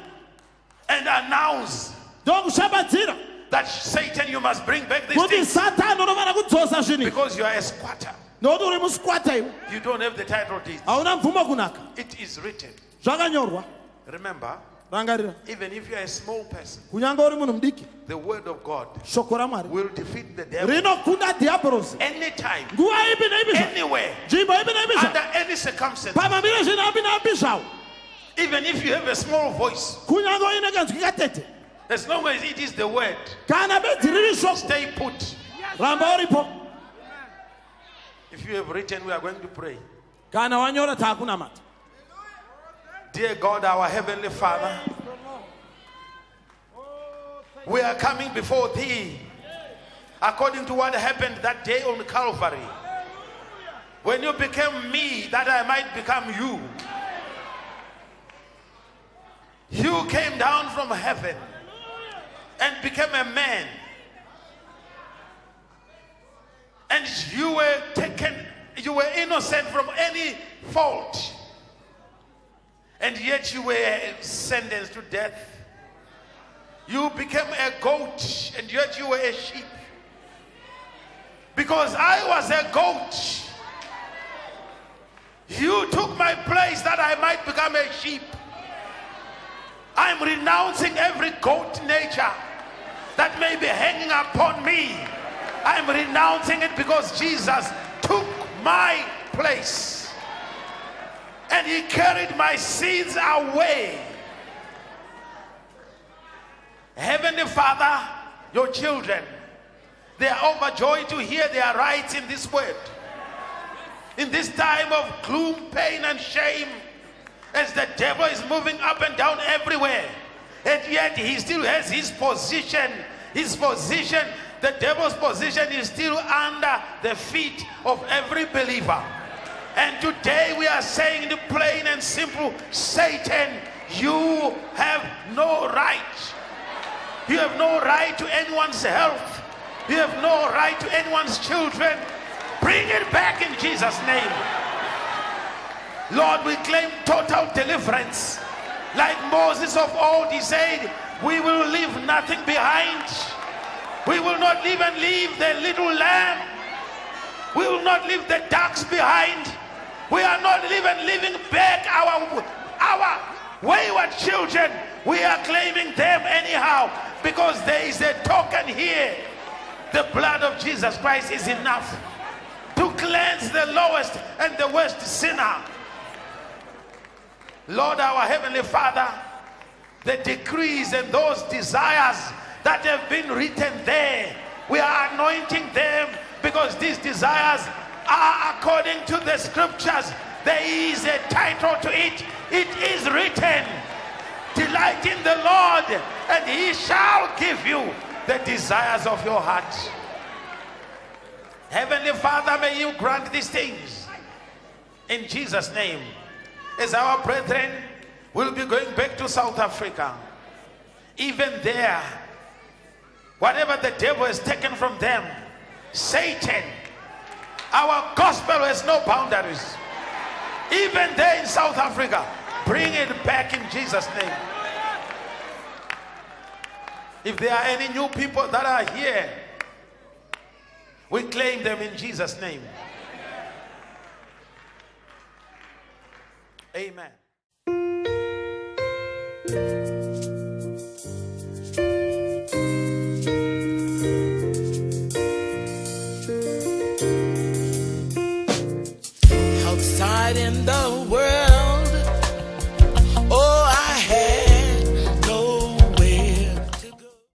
and announced ndokushambadzira that Satan, you must bring back these kuti things Satani unofanira kudzosa zvinhu izvi, because you are a squatter. nokuti uri musikwata iwe, You don't have the title deed. hauna mvumo kunaka. It is written. Zvakanyorwa, Remember, rangarira, even if you are a small person, kunyange uri munhu mudiki, the word of God shoko raMwari will defeat the devil rinokunda dhiabhorosi anytime, nguva ipi neipi zvayo, anywhere, nzvimbo ipi neipi zvayo, under any circumstance. pamambire zvinhu api naapi zvawo, Even if you have a small voice, kunyange uine kanzwi katete, as long as it is the word, kana bedzi riri shoko, stay put. ramba uripo. If you have written, we are going to pray. Kana wanyora taakunamata. Dear God, our Heavenly Father, we are coming before Thee according to what happened that day on Calvary. When you became me, that I might become you. You came down from heaven and became a man. And you were taken, you were innocent from any fault. And yet you were sentenced to death. You became a goat, and yet you were a sheep. Because I was a goat, you took my place that I might become a sheep. I'm renouncing every goat nature that may be hanging upon me. I'm renouncing it because Jesus took my place. And He carried my sins away. Heavenly Father, your children, they are overjoyed to hear their rights in this word. In this time of gloom, pain, and shame, as the devil is moving up and down everywhere, and yet he still has his position. His position, the devil's position, is still under the feet of every believer. And today we are saying in the plain and simple, Satan, you have no right. You have no right to anyone's health. You have no right to anyone's children. Bring it back in Jesus' name. Lord, we claim total deliverance. Like Moses of old, he said, we will leave nothing behind. We will not even leave the little lamb. We will not leave the ducks behind. We are not even leaving back our wayward children. We are claiming them anyhow because there is a token here. The blood of Jesus Christ is enough to cleanse the lowest and the worst sinner. Lord, our Heavenly Father, the decrees and those desires that have been written there, we are anointing them because these desires are according to the scriptures. There is a title to it. It is written, delight in the Lord and He shall give you the desires of your heart. Heavenly Father, may you grant these things in Jesus' name. As our brethren will be going back to South Africa, even there, whatever the devil has taken from them, Satan, our gospel has no boundaries. Even there in South Africa, bring it back in Jesus' name. If there are any new people that are here, we claim them in Jesus' name. Amen. light in the